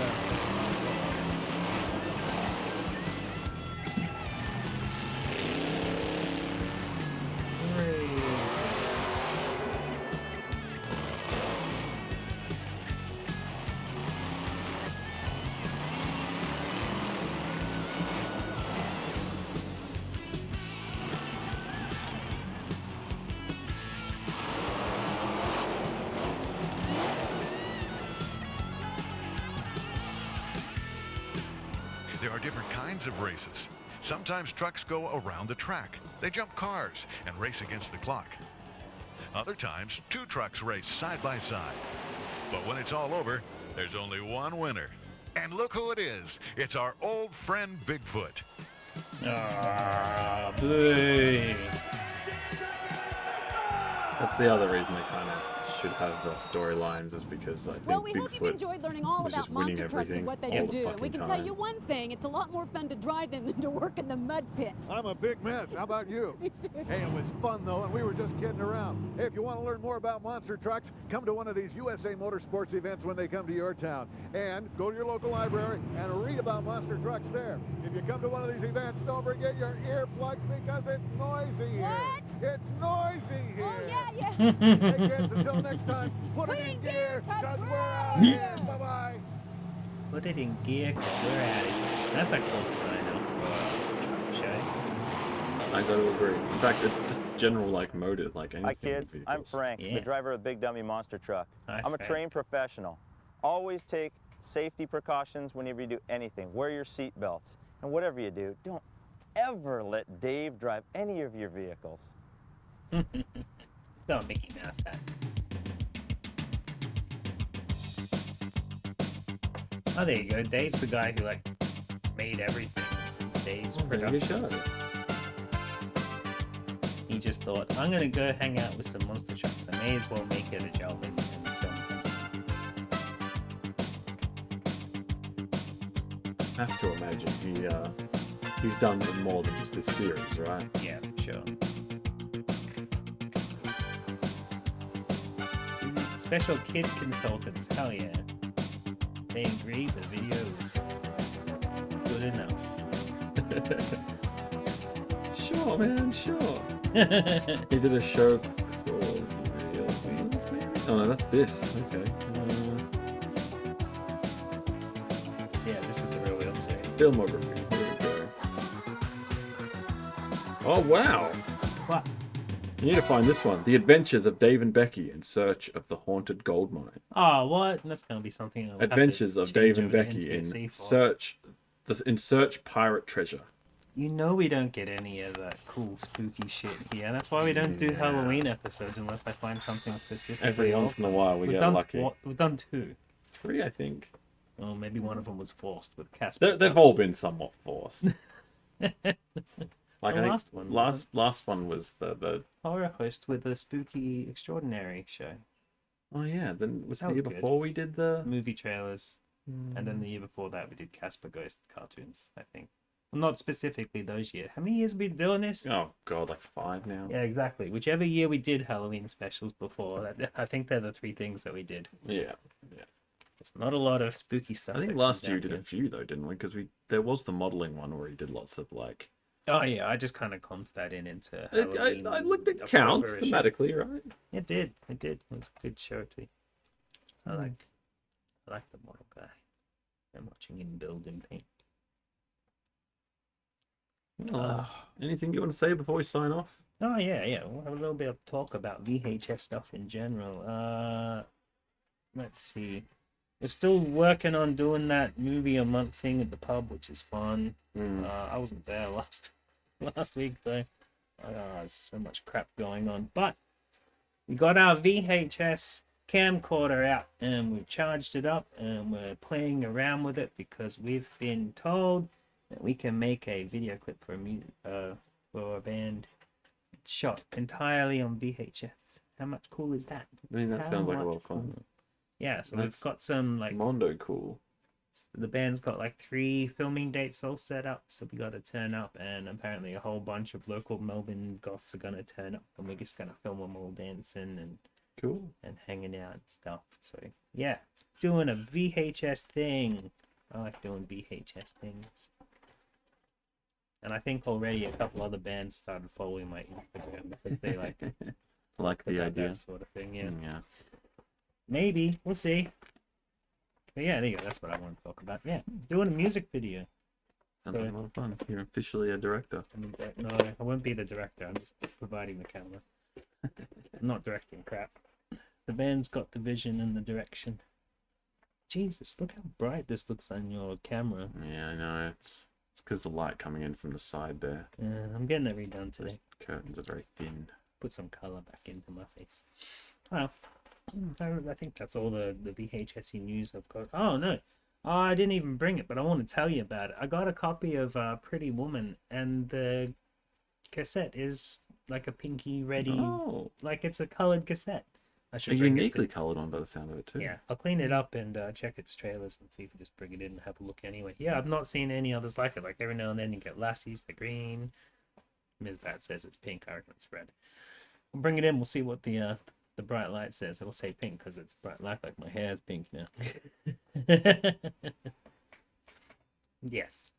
There are different kinds of races. Sometimes trucks go around the track. They jump cars and race against the clock. Other times, two trucks race side by side. But when it's all over, there's only one winner. And look who it is. It's our old friend Bigfoot. Ah, boo. That's the other reason they kind of should have storylines, is because I think Well, we hope Bigfoot you've enjoyed learning all was about just winning monster trucks and everything what they all can the do. And we fucking can time. tell you one thing, it's a lot more fun to drive them than to work in the mud pit. I'm a big mess. How about you? Hey, it was fun, though, and we were just kidding around. Hey, if you want to learn more about monster trucks, come to one of these USA Motorsports events when they come to your town. And go to your local library and read about monster trucks there. If you come to one of these events, don't forget your earplugs because it's noisy here. What? It's noisy here. Oh, yeah, yeah. Hey, kids, until next time, put it in gear because we're out of here. Bye-bye. Put it in gear, 'cause we're out of here. That's a cool sign off for truck show. I got to agree. In fact, just general like motive, like anything. Hi kids, with I'm vehicles. Frank, the driver of Big Dummy Monster Truck. Hi, I'm a Frank. trained professional. Always take safety precautions whenever you do anything. Wear your seat belts. And whatever you do, don't ever let Dave drive any of your vehicles. Got a Mickey Mouse hat. Oh, there you go. Dave's the guy who like made everything. It's Dave's there you Productions. go. He just thought, I'm gonna go hang out with some monster trucks. I may as well make it a job and film something. have to imagine he's done more than just this series, right? Yeah, for sure. Special kid consultants, hell yeah. They agreed the video was good enough. Sure, man, sure. He did a show called Real Wheels, maybe? Oh no, that's this. Okay. Yeah, this is the Real Wheels series. Filmography. Here we go. Oh wow! What? You need to find this one. The Adventures of Dave and Becky in Search of the Haunted Gold Mine. Oh, what? That's gonna be something. I'll have to Adventures of change Dave and over to Becky in NTSC for. Search Pirate Treasure. You know we don't get any of that cool spooky shit here. That's why we don't do Halloween episodes unless I find something specific. Every once in a while we get lucky. We've done 2. 3, I think. Oh, maybe one of them was forced with Casper. They've all been somewhat forced. Like The I think last one, last one was the horror host with the Spooky Extraordinary show. Oh yeah, then was That the year good. before we did the Movie trailers, and then the year before that we did Casper Ghost cartoons. I think. Well, not specifically those years. How many years have we been doing this? Oh god, like 5 now. Yeah, exactly. Whichever year we did Halloween specials before, I think they're the 3 things that we did. Yeah. It's not a lot of spooky stuff. I think that last comes year we out did here. a few though, didn't we? Because there was the modeling one where he did lots of like. Oh yeah, I just kind of clumped that into Halloween. I looked at counts October-ish. thematically, right? It did. It was a good show too. I like the model guy. I'm watching him build and paint. Well, anything you want to say before we sign off? Oh yeah. We'll have a little bit of talk about VHS stuff in general. Let's see. We're still working on doing that movie a month thing at the pub, which is fun. I wasn't there last week though. There's so much crap going on. But we got our VHS camcorder out and we charged it up and we're playing around with it because we've been told that we can make a video clip for a band shot entirely on VHS. How much cool is that? I mean, that How sounds like a much lot of fun. Yeah, so That's we've got some like Mondo cool. the band's got like 3 filming dates all set up, so we got to turn up, and apparently a whole bunch of local Melbourne goths are gonna turn up, and we're just gonna film them all dancing and cool and hanging out and stuff. So yeah, doing a VHS thing. I like doing VHS things. And I think already a couple other bands started following my Instagram because they like like the about idea. that sort of thing. Yeah. Yeah. Maybe we'll see. But yeah, there you go. That's what I want to talk about. Yeah, doing a music video. Sounds like a lot of fun. You're officially a director. No, I won't be the director. I'm just providing the camera. I'm not directing crap. The band's got the vision and the direction. Jesus, look how bright this looks on your camera. Yeah, I know. It's because the light coming in from the side there. I'm getting it redone today. Those curtains are very thin. Put some color back into my face. Well, I think that's all the VHS news I've got. Oh no, I didn't even bring it, but I want to tell you about it. I got a copy of Pretty Woman, and the cassette is like a pinky reddy, like it's a colored cassette. I A should bring it uniquely to- coloured one by the sound of it too. Yeah, I'll clean it up and check its trailers and see if we just bring it in and have a look anyway. Yeah, I've not seen any others like it. Like every now and then you get Lassie's, the green. That says it's pink. I reckon it's red. We'll bring it in. We'll see what the bright light says. It'll say pink because it's bright light. Like my hair's pink now. Yes,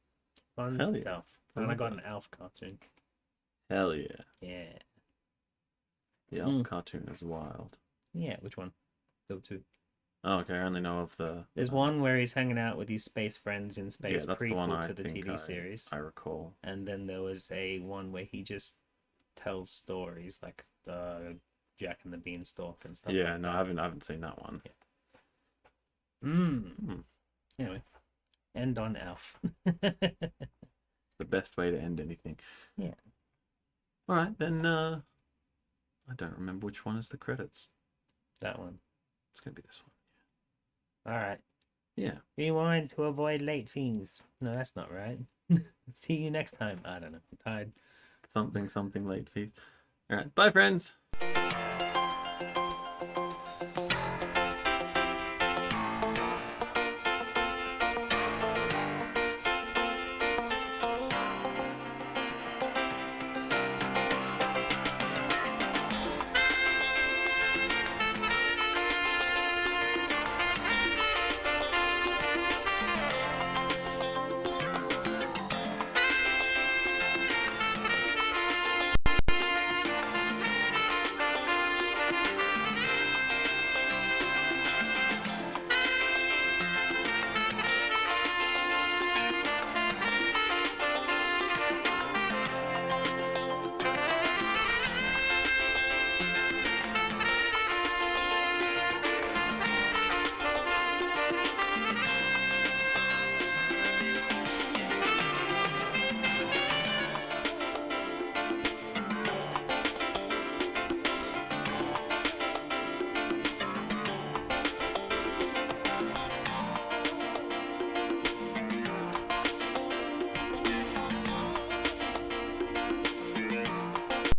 fun Hell yeah. stuff. I And I like got that. an Alf cartoon. Hell yeah. Yeah. The elf cartoon is wild. Yeah, which one? Go to. Oh, okay. I only know of the. There's one where he's hanging out with his space friends in space, Yeah, that's the prequel one I to the think TV series. I recall. And then there was a one where he just tells stories like Jack and the Beanstalk and stuff. Yeah, like no, that. I haven't seen that one. Anyway, end on Alf. The best way to end anything. Yeah. All right, then. I don't remember which one is the credits. That one. It's gonna be this one. All right. Yeah. Rewind to avoid late fees. No, that's not right. See you next time. I don't know. I'm tired. Something late fees. All right. Bye, friends.